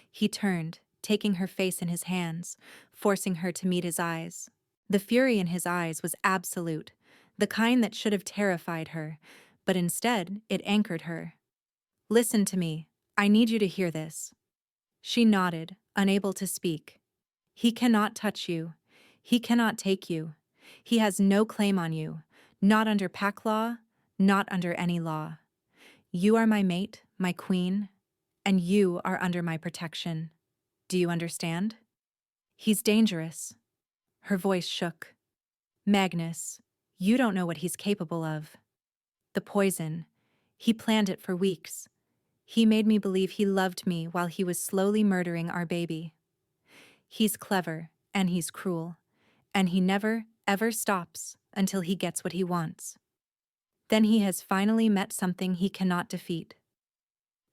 He turned, taking her face in his hands, forcing her to meet his eyes. The fury in his eyes was absolute, the kind that should have terrified her, but instead it anchored her. Listen to me. I need you to hear this. She nodded, unable to speak. He cannot touch you. He cannot take you. He has no claim on you, not under pack law, not under any law. You are my mate, my queen, and you are under my protection. Do you understand? He's dangerous. Her voice shook. Magnus, you don't know what he's capable of. The poison. He planned it for weeks. He made me believe he loved me while he was slowly murdering our baby. He's clever, and he's cruel, and he never, ever stops until he gets what he wants. Then he has finally met something he cannot defeat.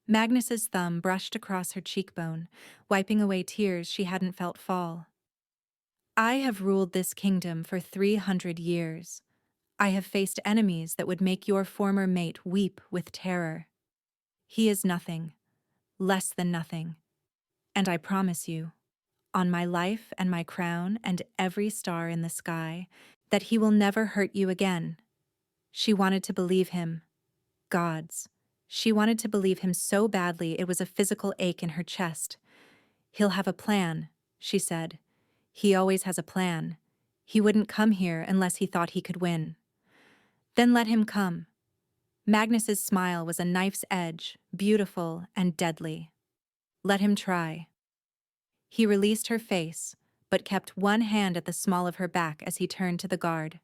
Magnus's thumb brushed across her cheekbone, wiping away tears she hadn't felt fall. I have ruled this kingdom for 300 years. I have faced enemies that would make your former mate weep with terror. He is nothing, less than nothing. And I promise you, on my life and my crown and every star in the sky, that he will never hurt you again. She wanted to believe him. Gods. She wanted to believe him so badly it was a physical ache in her chest. He'll have a plan, she said. He always has a plan. He wouldn't come here unless he thought he could win. Then let him come. Magnus's smile was a knife's edge, beautiful and deadly. Let him try. He released her face, but kept one hand at the small of her back as he turned to the guard.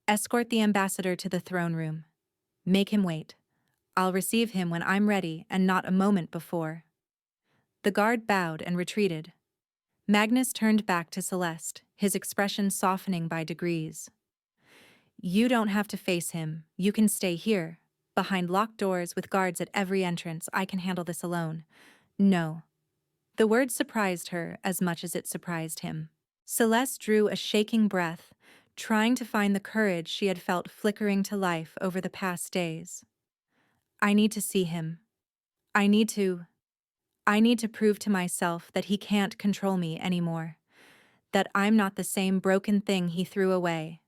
Escort the ambassador to the throne room. Make him wait. I'll receive him when I'm ready and not a moment before. The guard bowed and retreated. Magnus turned back to Celeste, his expression softening by degrees. You don't have to face him. You can stay here. Behind locked doors with guards at every entrance, I can handle this alone. No. The word surprised her as much as it surprised him. Celeste drew a shaking breath, trying to find the courage she had felt flickering to life over the past days. I need to see him. I need to prove to myself that he can't control me anymore. That I'm not the same broken thing he threw away.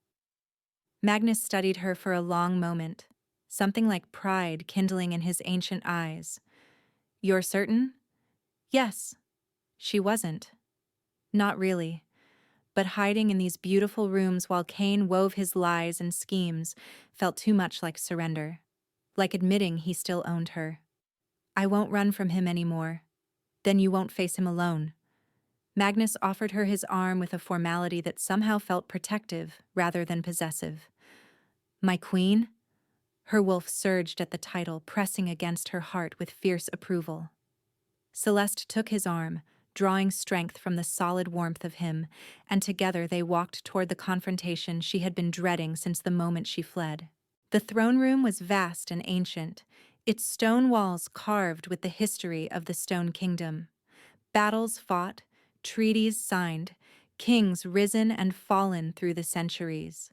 Magnus studied her for a long moment, something like pride kindling in his ancient eyes. You're certain? Yes. She wasn't. Not really. But hiding in these beautiful rooms while Cain wove his lies and schemes felt too much like surrender. Like admitting he still owned her. I won't run from him anymore. Then you won't face him alone. Magnus offered her his arm with a formality that somehow felt protective rather than possessive. My queen? Her wolf surged at the title, pressing against her heart with fierce approval. Celeste took his arm, drawing strength from the solid warmth of him, and together they walked toward the confrontation she had been dreading since the moment she fled. The throne room was vast and ancient, its stone walls carved with the history of the Stone Kingdom. Battles fought, treaties signed, kings risen and fallen through the centuries.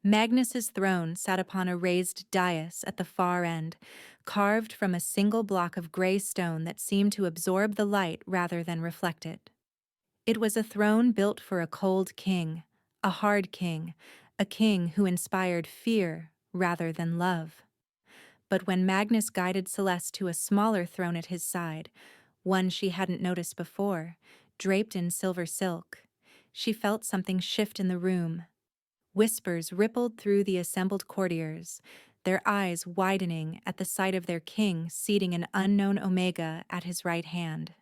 Magnus's throne sat upon a raised dais at the far end, carved from a single block of gray stone that seemed to absorb the light rather than reflect it. It was a throne built for a cold king, a hard king, a king who inspired fear rather than love. But when Magnus guided Celeste to a smaller throne at his side, one she hadn't noticed before, draped in silver silk, she felt something shift in the room. Whispers rippled through the assembled courtiers, their eyes widening at the sight of their king seating an unknown Omega at his right hand.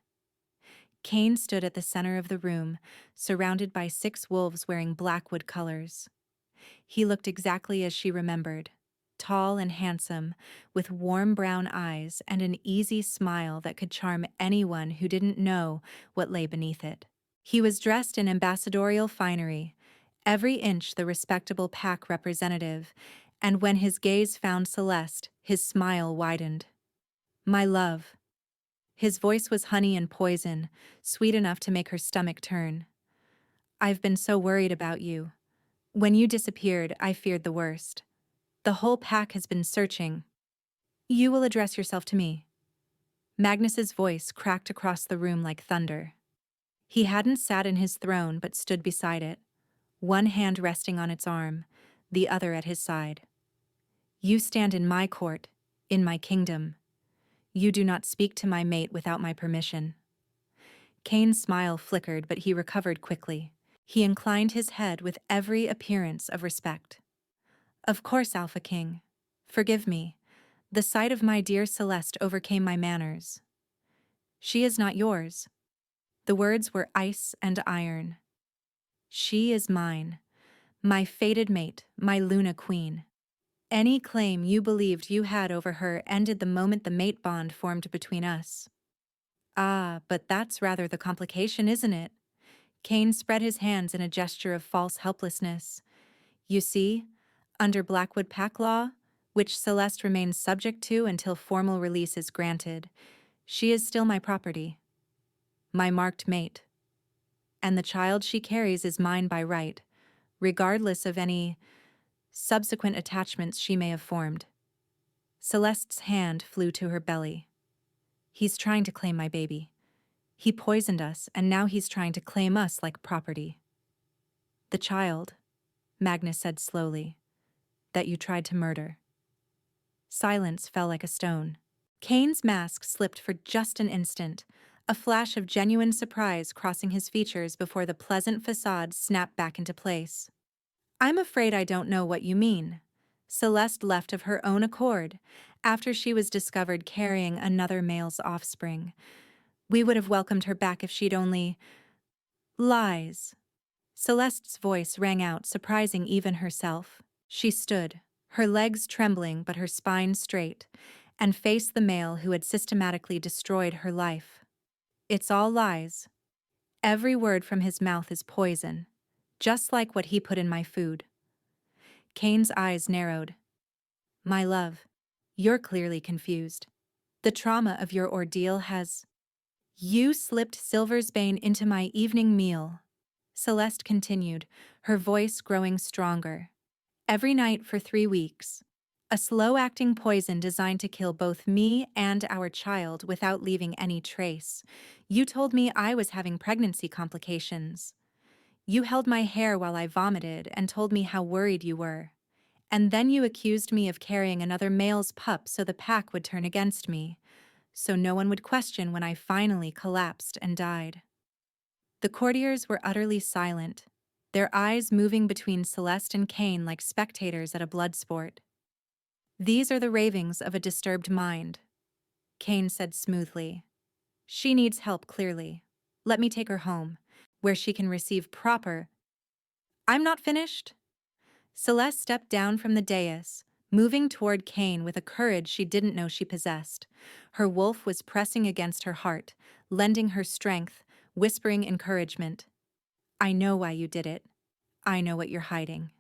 Cain stood at the center of the room, surrounded by 6 wolves wearing Blackwood colors. He looked exactly as she remembered, tall and handsome, with warm brown eyes and an easy smile that could charm anyone who didn't know what lay beneath it. He was dressed in ambassadorial finery, every inch the respectable pack representative, and when his gaze found Celeste, his smile widened. My love. His voice was honey and poison, sweet enough to make her stomach turn. I've been so worried about you. When you disappeared, I feared the worst. The whole pack has been searching. You will address yourself to me. Magnus's voice cracked across the room like thunder. He hadn't sat in his throne but stood beside it, one hand resting on its arm, the other at his side. You stand in my court, in my kingdom. You do not speak to my mate without my permission. Cain's smile flickered, but he recovered quickly. He inclined his head with every appearance of respect. Of course, Alpha King. Forgive me. The sight of my dear Celeste overcame my manners. She is not yours. The words were ice and iron. She is mine, my fated mate, my Luna Queen. Any claim you believed you had over her ended the moment the mate bond formed between us. Ah, but that's rather the complication, isn't it? Cain spread his hands in a gesture of false helplessness. You see, under Blackwood Pack law, which Celeste remains subject to until formal release is granted, she is still my property, my marked mate. And the child she carries is mine by right, regardless of any subsequent attachments she may have formed. Celeste's hand flew to her belly. He's trying to claim my baby. He poisoned us, and now he's trying to claim us like property. The child, Magnus said slowly, that you tried to murder. Silence fell like a stone. Cain's mask slipped for just an instant, a flash of genuine surprise crossing his features before the pleasant facade snapped back into place. I'm afraid I don't know what you mean. Celeste left of her own accord, after she was discovered carrying another male's offspring. We would have welcomed her back if she'd only— Lies. Celeste's voice rang out, surprising even herself. She stood, her legs trembling but her spine straight, and faced the male who had systematically destroyed her life. It's all lies. Every word from his mouth is poison, just like what he put in my food. Kane's eyes narrowed. My love, you're clearly confused. The trauma of your ordeal has— You slipped Silver's Bane into my evening meal. Celeste continued, her voice growing stronger. Every night for 3 weeks. A slow-acting poison designed to kill both me and our child without leaving any trace. You told me I was having pregnancy complications. You held my hair while I vomited and told me how worried you were. And then you accused me of carrying another male's pup so the pack would turn against me, so no one would question when I finally collapsed and died. The courtiers were utterly silent, their eyes moving between Celeste and Kane like spectators at a blood sport. These are the ravings of a disturbed mind, Kane said smoothly. She needs help, clearly. Let me take her home, where she can receive proper— I'm not finished. Celeste stepped down from the dais, moving toward Kane with a courage she didn't know she possessed. Her wolf was pressing against her heart, lending her strength, whispering encouragement. I know why you did it. I know what you're hiding.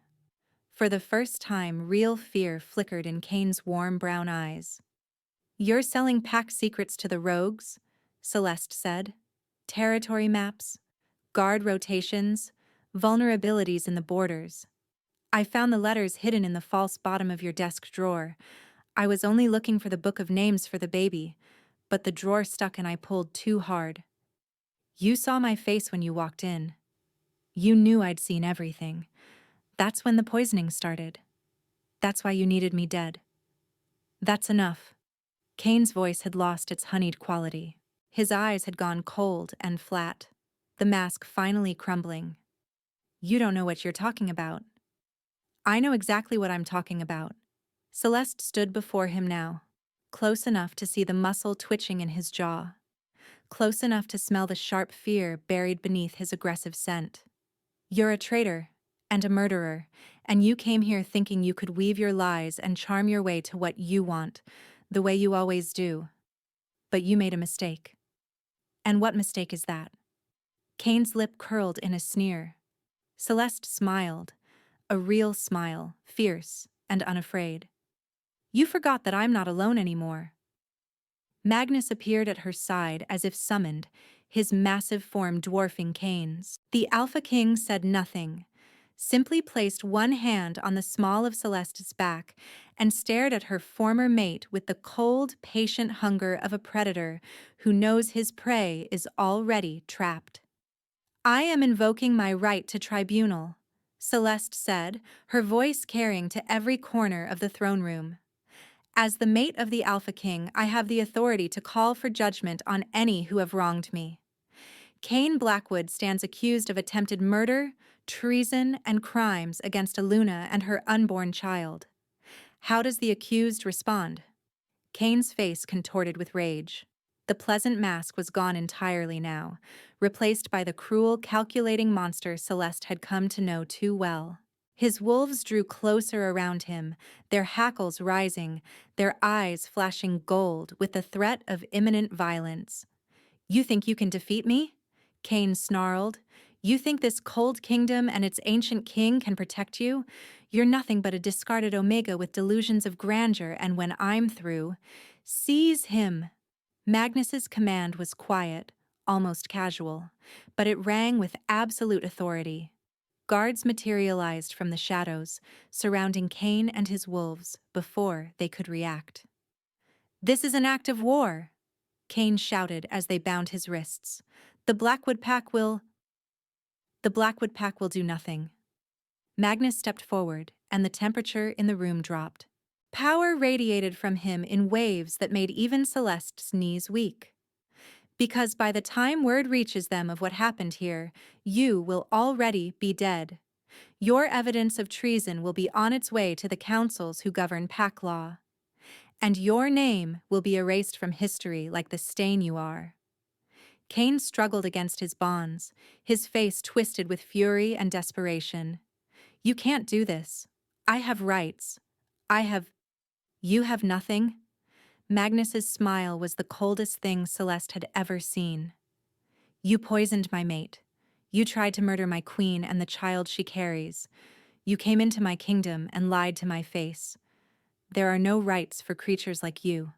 For the first time, real fear flickered in Kane's warm brown eyes. You're selling pack secrets to the rogues, Celeste said. Territory maps, guard rotations, vulnerabilities in the borders. I found the letters hidden in the false bottom of your desk drawer. I was only looking for the book of names for the baby, but the drawer stuck and I pulled too hard. You saw my face when you walked in. You knew I'd seen everything. That's when the poisoning started. That's why you needed me dead. That's enough. Kane's voice had lost its honeyed quality. His eyes had gone cold and flat, the mask finally crumbling. You don't know what you're talking about. I know exactly what I'm talking about. Celeste stood before him now, close enough to see the muscle twitching in his jaw, close enough to smell the sharp fear buried beneath his aggressive scent. You're a traitor and a murderer, and you came here thinking you could weave your lies and charm your way to what you want, the way you always do. But you made a mistake. And what mistake is that? Kane's lip curled in a sneer. Celeste smiled, a real smile, fierce and unafraid. You forgot that I'm not alone anymore. Magnus appeared at her side as if summoned, his massive form dwarfing Kane's. The Alpha King said nothing, simply placed one hand on the small of Celeste's back and stared at her former mate with the cold, patient hunger of a predator who knows his prey is already trapped. I am invoking my right to tribunal, Celeste said, her voice carrying to every corner of the throne room. As the mate of the Alpha King, I have the authority to call for judgment on any who have wronged me. Kane Blackwood stands accused of attempted murder, treason, and crimes against Aluna and her unborn child. How does the accused respond? Kane's face contorted with rage. The pleasant mask was gone entirely now, replaced by the cruel, calculating monster Celeste had come to know too well. His wolves drew closer around him, their hackles rising, their eyes flashing gold with the threat of imminent violence. You think you can defeat me? Kane snarled. You think this cold kingdom and its ancient king can protect you? You're nothing but a discarded Omega with delusions of grandeur, and when I'm through— Seize him! Magnus's command was quiet, almost casual, but it rang with absolute authority. Guards materialized from the shadows, surrounding Kane and his wolves before they could react. This is an act of war, Kane shouted as they bound his wrists. The Blackwood Pack will do nothing. Magnus stepped forward, and the temperature in the room dropped. Power radiated from him in waves that made even Celeste's knees weak. Because by the time word reaches them of what happened here, you will already be dead. Your evidence of treason will be on its way to the councils who govern pack law. And your name will be erased from history like the stain you are. Cain struggled against his bonds, his face twisted with fury and desperation. You can't do this. I have rights. I have. You have nothing? Magnus's smile was the coldest thing Celeste had ever seen. You poisoned my mate. You tried to murder my queen and the child she carries. You came into my kingdom and lied to my face. There are no rights for creatures like you.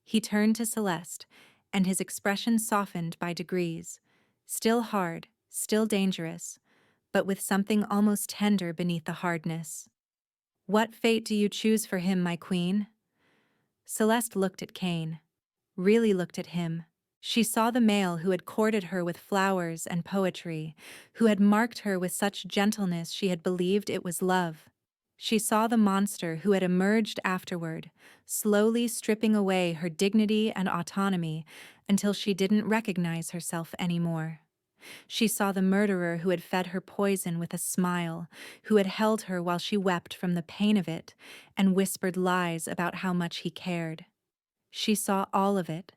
He turned to Celeste, and his expression softened by degrees, still hard, still dangerous, but with something almost tender beneath the hardness. What fate do you choose for him, my queen? Celeste looked at Cain, really looked at him. She saw the male who had courted her with flowers and poetry, who had marked her with such gentleness she had believed it was love. She saw the monster who had emerged afterward, slowly stripping away her dignity and autonomy until she didn't recognize herself anymore. She saw the murderer who had fed her poison with a smile, who had held her while she wept from the pain of it and whispered lies about how much he cared. She saw all of it,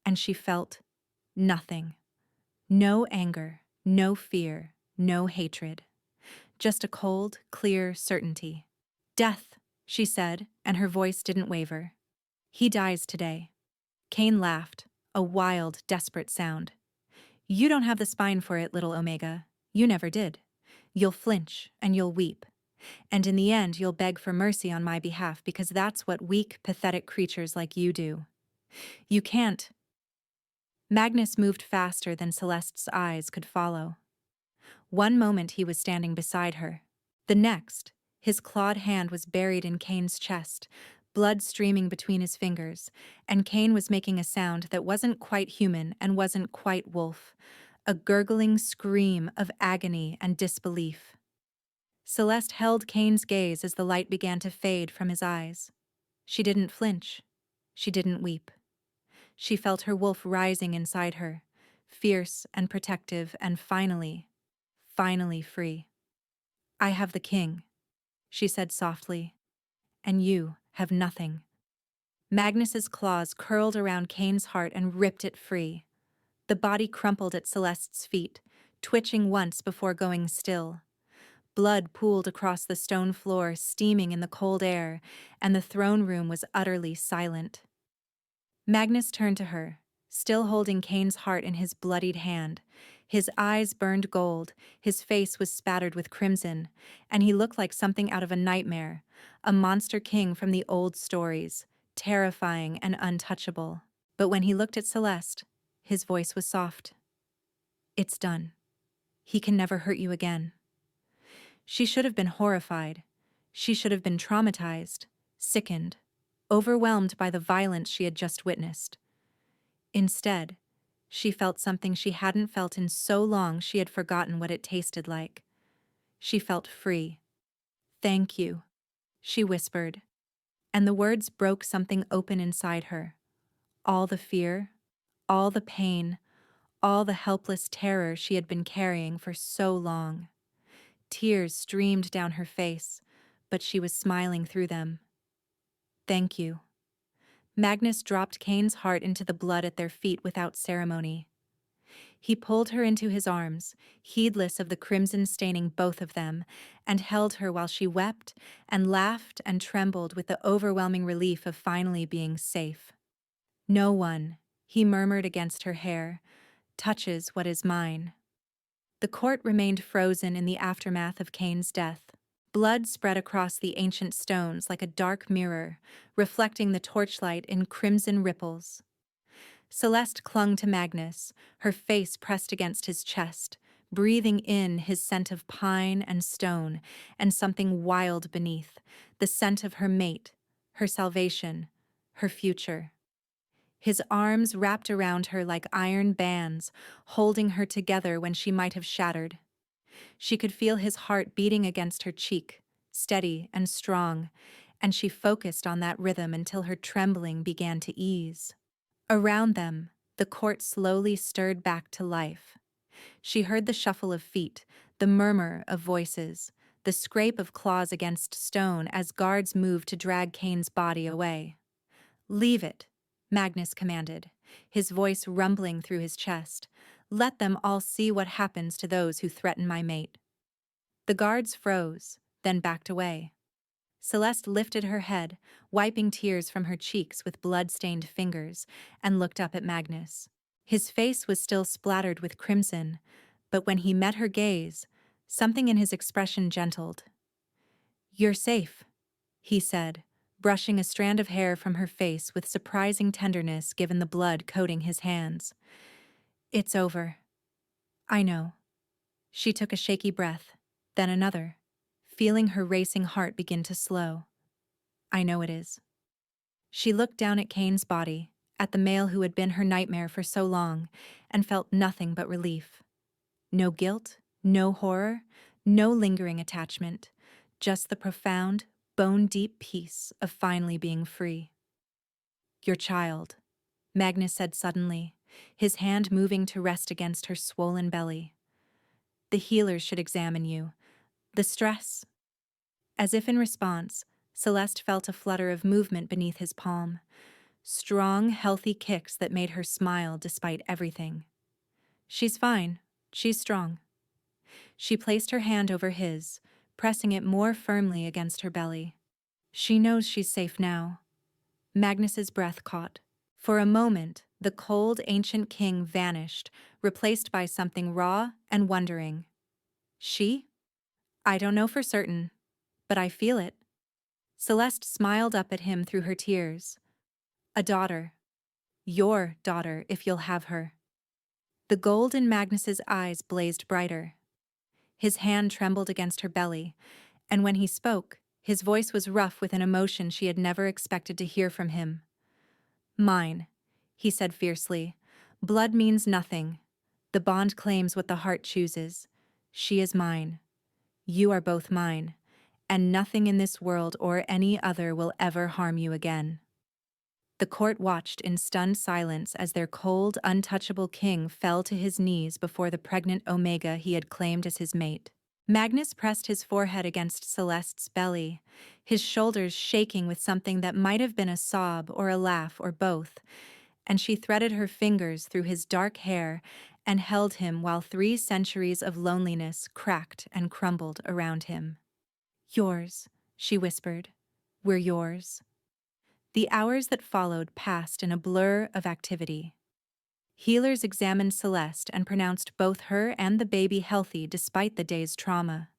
and she felt nothing. No anger, no fear, no hatred. Just a cold, clear certainty. Death, she said, and her voice didn't waver. He dies today. Cain laughed, a wild, desperate sound. You don't have the spine for it, little Omega. You never did. You'll flinch, and you'll weep. And in the end, you'll beg for mercy on my behalf because that's what weak, pathetic creatures like you do. You can't. Magnus moved faster than Celeste's eyes could follow. One moment he was standing beside her. The next, his clawed hand was buried in Cain's chest, blood streaming between his fingers, and Cain was making a sound that wasn't quite human and wasn't quite wolf, a gurgling scream of agony and disbelief. Celeste held Cain's gaze as the light began to fade from his eyes. She didn't flinch. She didn't weep. She felt her wolf rising inside her, fierce and protective and finally free. I have the king, she said softly, and you have nothing. Magnus's claws curled around Cain's heart and ripped it free. The body crumpled at Celeste's feet, twitching once before going still. Blood pooled across the stone floor, steaming in the cold air, and the throne room was utterly silent. Magnus turned to her, still holding Cain's heart in his bloodied hand. His eyes burned gold, his face was spattered with crimson, and he looked like something out of a nightmare, a monster king from the old stories, terrifying and untouchable. But when he looked at Celeste, his voice was soft. It's done. He can never hurt you again. She should have been horrified. She should have been traumatized, sickened, overwhelmed by the violence she had just witnessed. Instead, she felt something she hadn't felt in so long she had forgotten what it tasted like. She felt free. Thank you, she whispered, and the words broke something open inside her. All the fear, all the pain, all the helpless terror she had been carrying for so long. Tears streamed down her face, but she was smiling through them. Thank you. Magnus dropped Cain's heart into the blood at their feet without ceremony. He pulled her into his arms, heedless of the crimson staining both of them, and held her while she wept and laughed and trembled with the overwhelming relief of finally being safe. No one, he murmured against her hair, touches what is mine. The court remained frozen in the aftermath of Cain's death. Blood spread across the ancient stones like a dark mirror, reflecting the torchlight in crimson ripples. Celeste clung to Magnus, her face pressed against his chest, breathing in his scent of pine and stone and something wild beneath, the scent of her mate, her salvation, her future. His arms wrapped around her like iron bands, holding her together when she might have shattered. She could feel his heart beating against her cheek, steady and strong, and she focused on that rhythm until her trembling began to ease. Around them, the court slowly stirred back to life. She heard the shuffle of feet, the murmur of voices, the scrape of claws against stone as guards moved to drag Cain's body away. Leave it, Magnus commanded. his voice rumbling through his chest. "Let them all see what happens to those who threaten my mate." The guards froze, then backed away. Celeste lifted her head, wiping tears from her cheeks with blood-stained fingers, and looked up at Magnus. His face was still splattered with crimson, but when he met her gaze, something in his expression gentled. "You're safe," he said, brushing a strand of hair from her face with surprising tenderness given the blood coating his hands. "It's over. I know." She took a shaky breath, then another, feeling her racing heart begin to slow. "I know it is." She looked down at Kane's body, at the male who had been her nightmare for so long, and felt nothing but relief. No guilt, no horror, no lingering attachment, just the profound, bone-deep peace of finally being free. "Your child," Magnus said suddenly, his hand moving to rest against her swollen belly. "The healers should examine you. The stress." As if in response, Celeste felt a flutter of movement beneath his palm. Strong, healthy kicks that made her smile despite everything. "She's fine. She's strong." She placed her hand over his, pressing it more firmly against her belly. "She knows she's safe now." Magnus's breath caught. For a moment, the cold, ancient king vanished, replaced by something raw and wondering. "She? I don't know for certain, but I feel it." Celeste smiled up at him through her tears. "A daughter. Your daughter, if you'll have her." The gold in Magnus's eyes blazed brighter. His hand trembled against her belly, and when he spoke, his voice was rough with an emotion she had never expected to hear from him. "Mine," he said fiercely. "Blood means nothing. The bond claims what the heart chooses. She is mine. You are both mine, and nothing in this world or any other will ever harm you again." The court watched in stunned silence as their cold, untouchable king fell to his knees before the pregnant Omega he had claimed as his mate. Magnus pressed his forehead against Celeste's belly, his shoulders shaking with something that might have been a sob or a laugh or both, and she threaded her fingers through his dark hair and held him while 3 centuries of loneliness cracked and crumbled around him. "Yours," she whispered. "We're yours." The hours that followed passed in a blur of activity. Healers examined Celeste and pronounced both her and the baby healthy despite the day's trauma.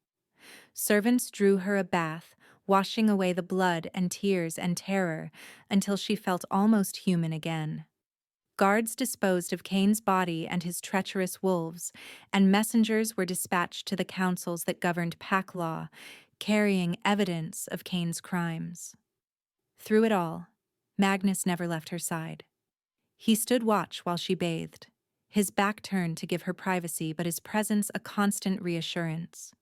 Servants drew her a bath, washing away the blood and tears and terror until she felt almost human again. Guards disposed of Kane's body and his treacherous wolves, and messengers were dispatched to the councils that governed pack law, carrying evidence of Kane's crimes. Through it all, Magnus never left her side. He stood watch while she bathed, his back turned to give her privacy but his presence a constant reassurance.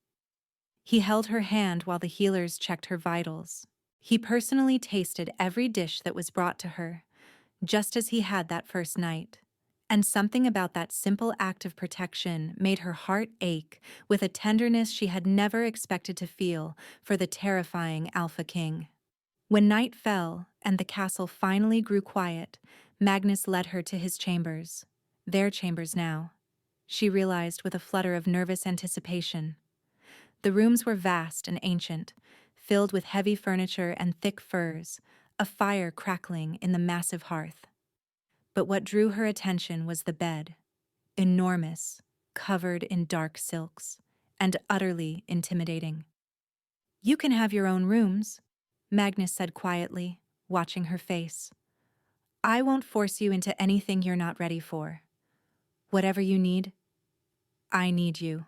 He held her hand while the healers checked her vitals. He personally tasted every dish that was brought to her, just as he had that first night. And something about that simple act of protection made her heart ache with a tenderness she had never expected to feel for the terrifying Alpha King. When night fell and the castle finally grew quiet, Magnus led her to his chambers. Their chambers now, she realized with a flutter of nervous anticipation. The rooms were vast and ancient, filled with heavy furniture and thick furs, a fire crackling in the massive hearth. But what drew her attention was the bed, enormous, covered in dark silks, and utterly intimidating. "You can have your own rooms," Magnus said quietly, watching her face. "I won't force you into anything you're not ready for. Whatever you need, I need you."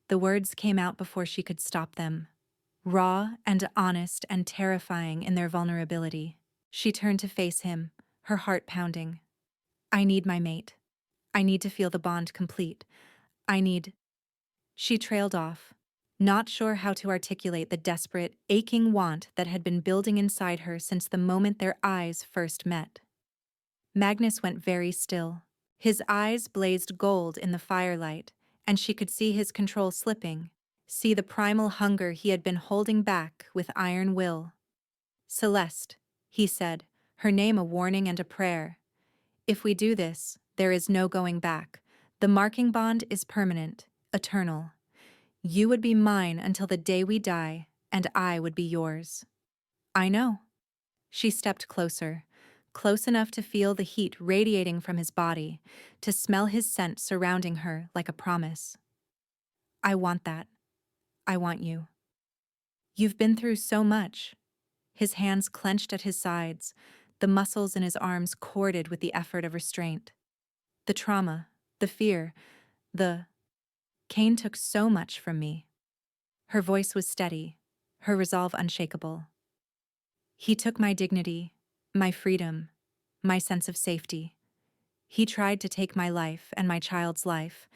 The words came out before she could stop them, raw and honest and terrifying in their vulnerability. She turned to face him, her heart pounding. "I need my mate. I need to feel the bond complete. I need—" She trailed off, not sure how to articulate the desperate, aching want that had been building inside her since the moment their eyes first met. Magnus went very still. His eyes blazed gold in the firelight, and she could see his control slipping, see the primal hunger he had been holding back with iron will. "Celeste," he said, her name a warning and a prayer. If we do this, there is no going back. The marking bond is permanent, eternal. You would be mine until the day we die, and I would be yours. I know. She stepped closer, close enough to feel the heat radiating from his body, to smell his scent surrounding her like a promise. I want that. I want you. You've been through so much. His hands clenched at his sides, the muscles in his arms corded with the effort of restraint. The trauma, the fear, the... Cain took so much from me. Her voice was steady, her resolve unshakable. He took my dignity, my freedom, my sense of safety. He tried to take my life and my child's life.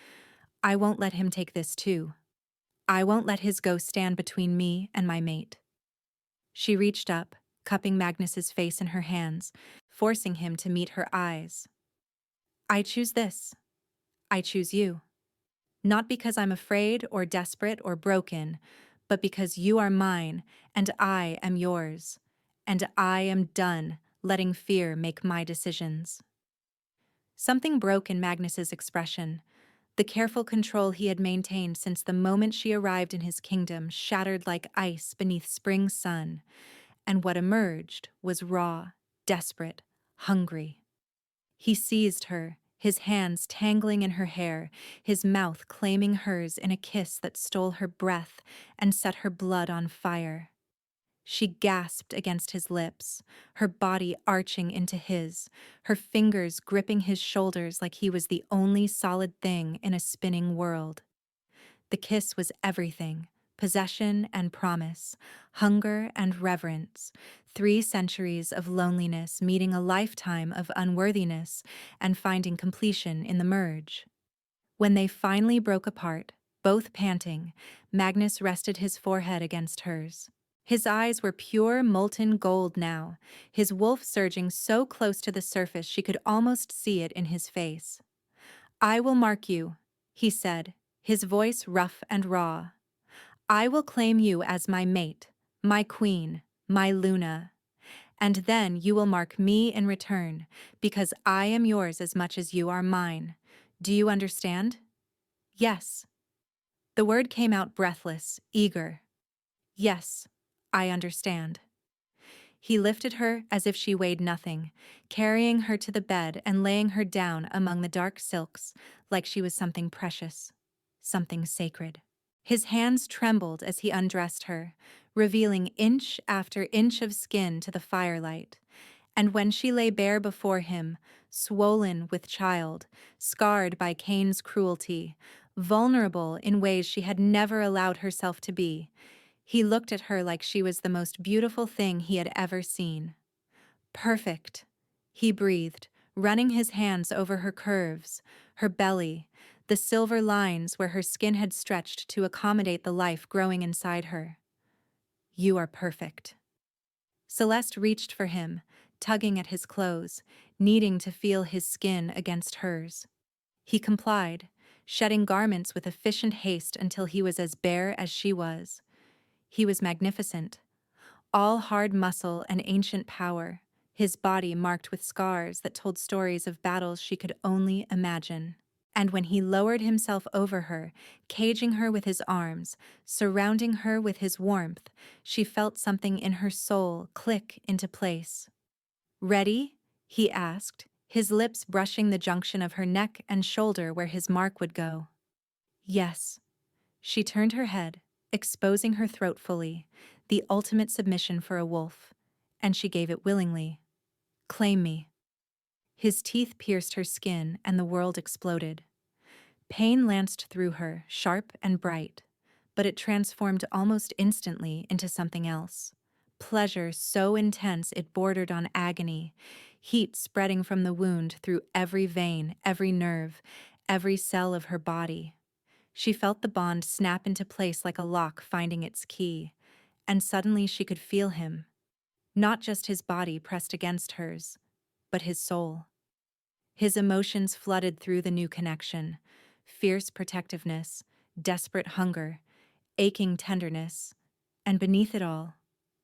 I won't let him take this too. I won't let his ghost stand between me and my mate. She reached up, cupping Magnus's face in her hands, forcing him to meet her eyes. I choose this. I choose you. Not because I'm afraid or desperate or broken, but because you are mine and I am yours. And I am done letting fear make my decisions. Something broke in Magnus's expression. The careful control he had maintained since the moment she arrived in his kingdom shattered like ice beneath spring's sun, and what emerged was raw, desperate, hungry. He seized her, his hands tangling in her hair, his mouth claiming hers in a kiss that stole her breath and set her blood on fire. She gasped against his lips, her body arching into his, her fingers gripping his shoulders like he was the only solid thing in a spinning world. The kiss was everything: possession and promise, hunger and reverence, 3 centuries of loneliness meeting a lifetime of unworthiness and finding completion in the merge. When they finally broke apart, both panting, Magnus rested his forehead against hers. His eyes were pure molten gold now, his wolf surging so close to the surface she could almost see it in his face. I will mark you, he said, his voice rough and raw. I will claim you as my mate, my queen, my Luna. And then you will mark me in return, because I am yours as much as you are mine. Do you understand? Yes. The word came out breathless, eager. Yes, I understand. He lifted her as if she weighed nothing, carrying her to the bed and laying her down among the dark silks like she was something precious, something sacred. His hands trembled as he undressed her, revealing inch after inch of skin to the firelight. And when she lay bare before him, swollen with child, scarred by Cain's cruelty, vulnerable in ways she had never allowed herself to be, he looked at her like she was the most beautiful thing he had ever seen. Perfect, he breathed, running his hands over her curves, her belly, the silver lines where her skin had stretched to accommodate the life growing inside her. You are perfect. Celeste reached for him, tugging at his clothes, needing to feel his skin against hers. He complied, shedding garments with efficient haste until he was as bare as she was. He was magnificent, all hard muscle and ancient power, his body marked with scars that told stories of battles she could only imagine. And when he lowered himself over her, caging her with his arms, surrounding her with his warmth, she felt something in her soul click into place. Ready? He asked, his lips brushing the junction of her neck and shoulder where his mark would go. Yes. She turned her head, exposing her throat fully, the ultimate submission for a wolf, and she gave it willingly. Claim me. His teeth pierced her skin and the world exploded. Pain lanced through her, sharp and bright, but it transformed almost instantly into something else. Pleasure so intense it bordered on agony, heat spreading from the wound through every vein, every nerve, every cell of her body. She felt the bond snap into place like a lock finding its key, and suddenly she could feel him. Not just his body pressed against hers, but his soul. His emotions flooded through the new connection: fierce protectiveness, desperate hunger, aching tenderness, and beneath it all,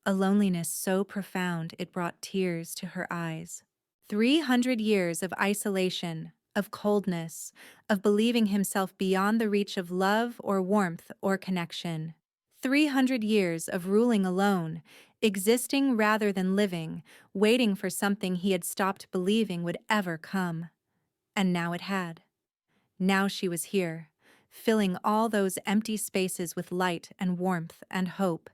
a loneliness so profound it brought tears to her eyes. 300 years of isolation, of coldness, of believing himself beyond the reach of love or warmth or connection. 300 years of ruling alone, existing rather than living, waiting for something he had stopped believing would ever come. And now it had. Now she was here, filling all those empty spaces with light and warmth and hope,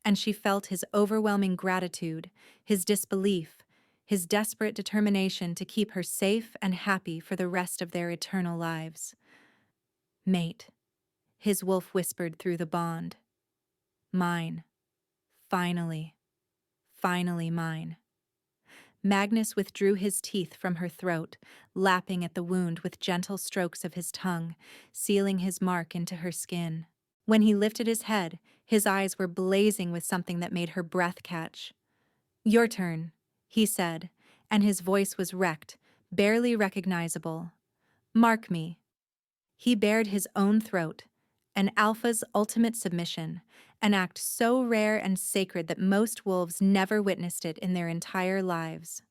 and she felt his overwhelming gratitude, his disbelief, his desperate determination to keep her safe and happy for the rest of their eternal lives. Mate, his wolf whispered through the bond. Mine. Finally. Finally mine. Magnus withdrew his teeth from her throat, lapping at the wound with gentle strokes of his tongue, sealing his mark into her skin. When he lifted his head, his eyes were blazing with something that made her breath catch. "Your turn," he said, and his voice was wrecked, barely recognizable. "Mark me." He bared his own throat, an alpha's ultimate submission, an act so rare and sacred that most wolves never witnessed it in their entire lives.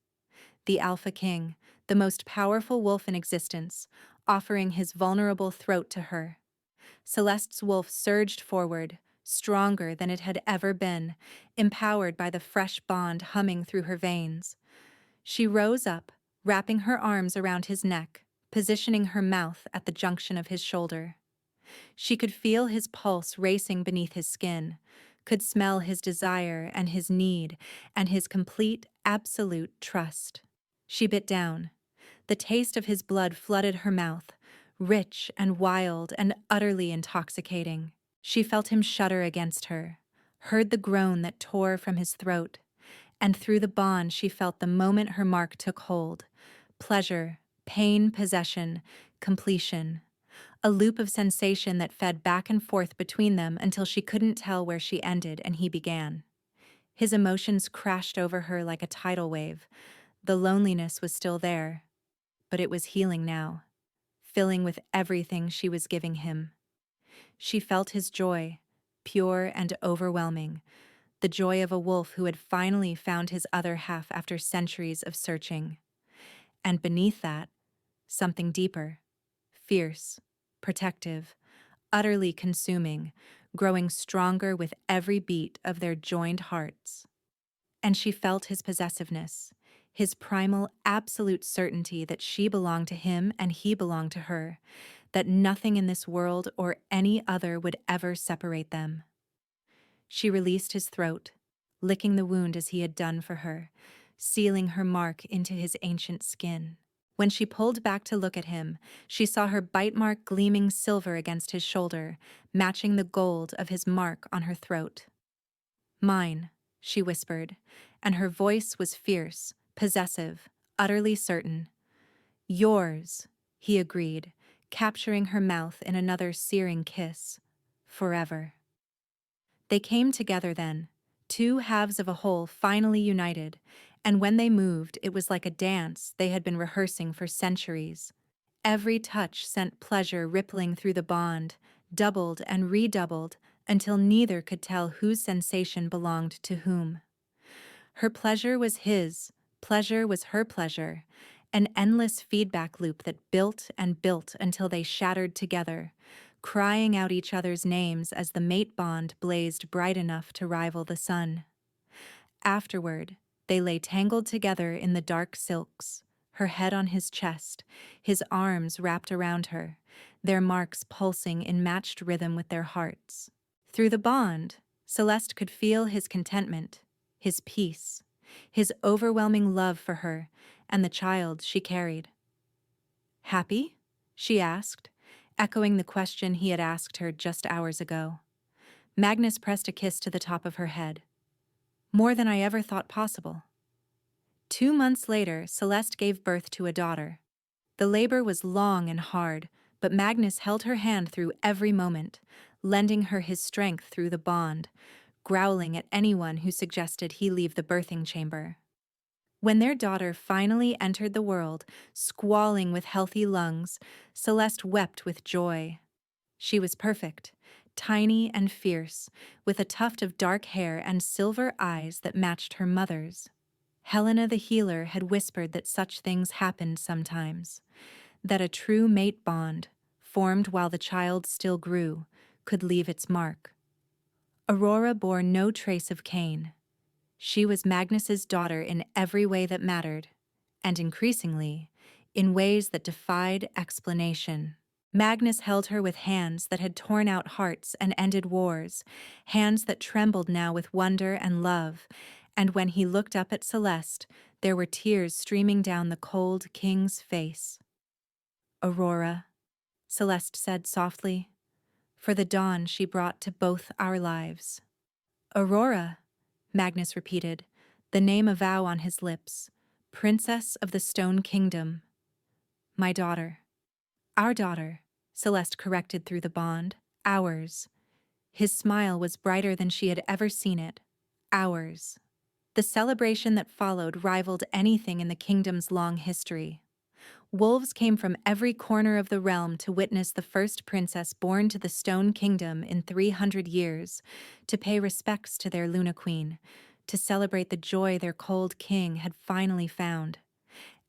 The Alpha King, the most powerful wolf in existence, offering his vulnerable throat to her. Celeste's wolf surged forward, stronger than it had ever been, empowered by the fresh bond humming through her veins. She rose up, wrapping her arms around his neck, positioning her mouth at the junction of his shoulder. She could feel his pulse racing beneath his skin, could smell his desire and his need and his complete, absolute trust. She bit down. The taste of his blood flooded her mouth, rich and wild and utterly intoxicating. She felt him shudder against her, heard the groan that tore from his throat, and through the bond she felt the moment her mark took hold. Pleasure, pain, possession, completion. A loop of sensation that fed back and forth between them until she couldn't tell where she ended and he began. His emotions crashed over her like a tidal wave. The loneliness was still there, but it was healing now, filling with everything she was giving him. She felt his joy, pure and overwhelming, the joy of a wolf who had finally found his other half after centuries of searching. And beneath that, something deeper, fierce, protective, utterly consuming, growing stronger with every beat of their joined hearts. And she felt his possessiveness, his primal, absolute certainty that she belonged to him and he belonged to her, that nothing in this world or any other would ever separate them. She released his throat, licking the wound as he had done for her, sealing her mark into his ancient skin. When she pulled back to look at him, she saw her bite mark gleaming silver against his shoulder, matching the gold of his mark on her throat. "Mine," she whispered, and her voice was fierce, possessive, utterly certain. "Yours," he agreed, capturing her mouth in another searing kiss. "Forever." They came together then, two halves of a whole finally united, and when they moved, it was like a dance they had been rehearsing for centuries. Every touch sent pleasure rippling through the bond, doubled and redoubled, until neither could tell whose sensation belonged to whom. Her pleasure was his, pleasure was her pleasure, an endless feedback loop that built and built until they shattered together, crying out each other's names as the mate bond blazed bright enough to rival the sun. Afterward, they lay tangled together in the dark silks, her head on his chest, his arms wrapped around her, their marks pulsing in matched rhythm with their hearts. Through the bond, Celeste could feel his contentment, his peace, his overwhelming love for her and the child she carried. "Happy?" she asked, echoing the question he had asked her just hours ago. Magnus pressed a kiss to the top of her head. "More than I ever thought possible." 2 months later, Celeste gave birth to a daughter. The labor was long and hard, but Magnus held her hand through every moment, lending her his strength through the bond, growling at anyone who suggested he leave the birthing chamber. When their daughter finally entered the world, squalling with healthy lungs, Celeste wept with joy. She was perfect, tiny and fierce, with a tuft of dark hair and silver eyes that matched her mother's. Helena the healer had whispered that such things happened sometimes, that a true mate bond, formed while the child still grew, could leave its mark. Aurora bore no trace of Cain. She was Magnus's daughter in every way that mattered, and increasingly, in ways that defied explanation. Magnus held her with hands that had torn out hearts and ended wars, hands that trembled now with wonder and love, and when he looked up at Celeste, there were tears streaming down the cold king's face. "Aurora," Celeste said softly, "for the dawn she brought to both our lives." "Aurora," Magnus repeated, the name a vow on his lips, "Princess of the Stone Kingdom." "My daughter." "Our daughter," Celeste corrected through the bond. "Ours." His smile was brighter than she had ever seen it. "Ours." The celebration that followed rivaled anything in the kingdom's long history. Wolves came from every corner of the realm to witness the first princess born to the Stone Kingdom in 300 years, to pay respects to their Luna Queen, to celebrate the joy their cold king had finally found.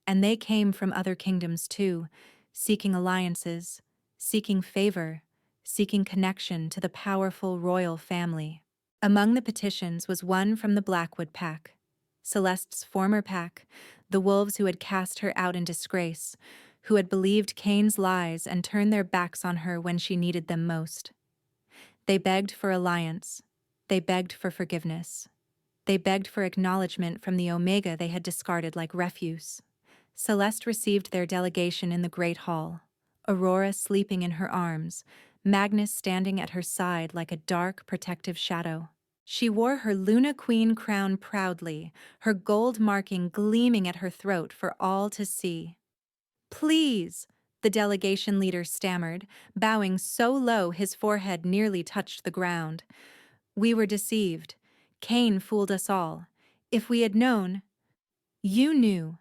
And they came from other kingdoms too, seeking alliances, seeking favor, seeking connection to the powerful royal family. Among the petitions was one from the Blackwood Pack, Celeste's former pack, the wolves who had cast her out in disgrace, who had believed Cain's lies and turned their backs on her when she needed them most. They begged for alliance. They begged for forgiveness. They begged for acknowledgement from the Omega they had discarded like refuse. Celeste received their delegation in the Great Hall, Aurora sleeping in her arms, Magnus standing at her side like a dark, protective shadow. She wore her Luna Queen crown proudly, her gold marking gleaming at her throat for all to see. "Please," the delegation leader stammered, bowing so low his forehead nearly touched the ground. "We were deceived. Cain fooled us all. If we had known—" "You knew,"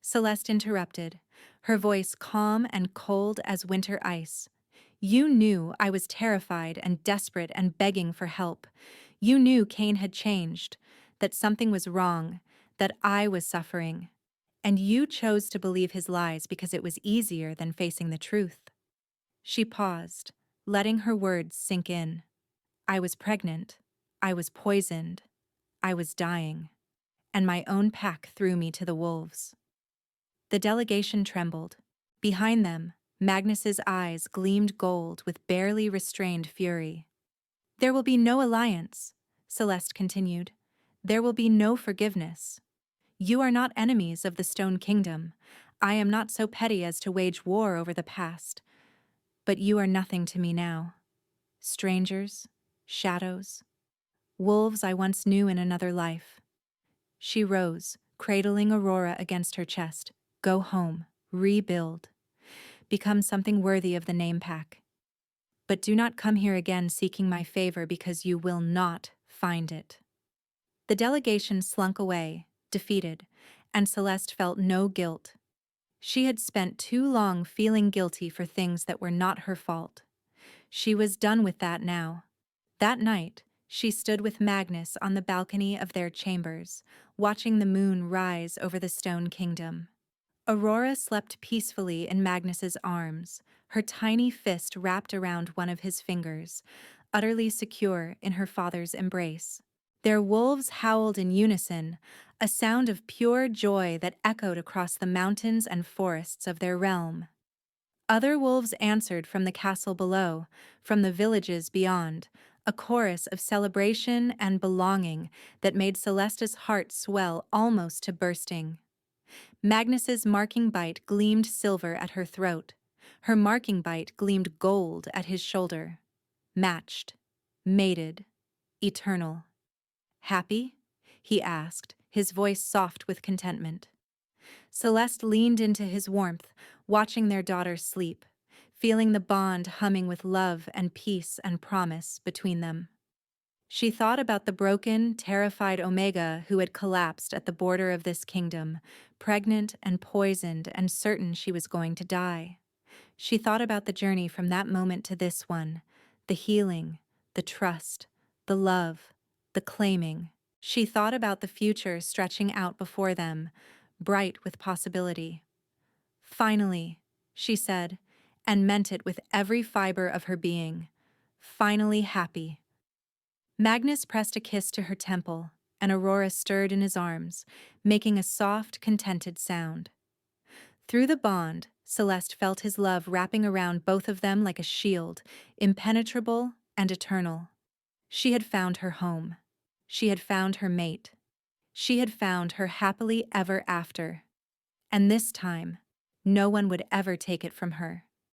Celeste interrupted, her voice calm and cold as winter ice. "You knew I was terrified and desperate and begging for help. You knew Cain had changed, that something was wrong, that I was suffering. And you chose to believe his lies because it was easier than facing the truth." She paused, letting her words sink in. "I was pregnant. I was poisoned. I was dying. And my own pack threw me to the wolves." The delegation trembled. Behind them, Magnus's eyes gleamed gold with barely restrained fury. "There will be no alliance," Celeste continued. "There will be no forgiveness. You are not enemies of the Stone Kingdom. I am not so petty as to wage war over the past. But you are nothing to me now. Strangers, shadows, wolves I once knew in another life." She rose, cradling Aurora against her chest. "Go home, rebuild. Become something worthy of the name pack. But do not come here again seeking my favor because you will not find it." The delegation slunk away, defeated, and Celeste felt no guilt. She had spent too long feeling guilty for things that were not her fault. She was done with that now. That night, she stood with Magnus on the balcony of their chambers, watching the moon rise over the Stone Kingdom. Aurora slept peacefully in Magnus's arms, her tiny fist wrapped around one of his fingers, utterly secure in her father's embrace. Their wolves howled in unison, a sound of pure joy that echoed across the mountains and forests of their realm. Other wolves answered from the castle below, from the villages beyond, a chorus of celebration and belonging that made Celeste's heart swell almost to bursting. Magnus's marking bite gleamed silver at her throat. Her marking bite gleamed gold at his shoulder. Matched, mated, eternal. "Happy?" he asked, his voice soft with contentment. Celeste leaned into his warmth, watching their daughter sleep, feeling the bond humming with love and peace and promise between them. She thought about the broken, terrified Omega who had collapsed at the border of this kingdom, pregnant and poisoned and certain she was going to die. She thought about the journey from that moment to this one, the healing, the trust, the love, the claiming. She thought about the future stretching out before them, bright with possibility. Finally, she said, and meant it with every fiber of her being. Finally happy. Magnus pressed a kiss to her temple, and Aurora stirred in his arms, making a soft, contented sound. Through the bond, Celeste felt his love wrapping around both of them like a shield, impenetrable and eternal. She had found her home. She had found her mate. She had found her happily ever after. And this time, no one would ever take it from her.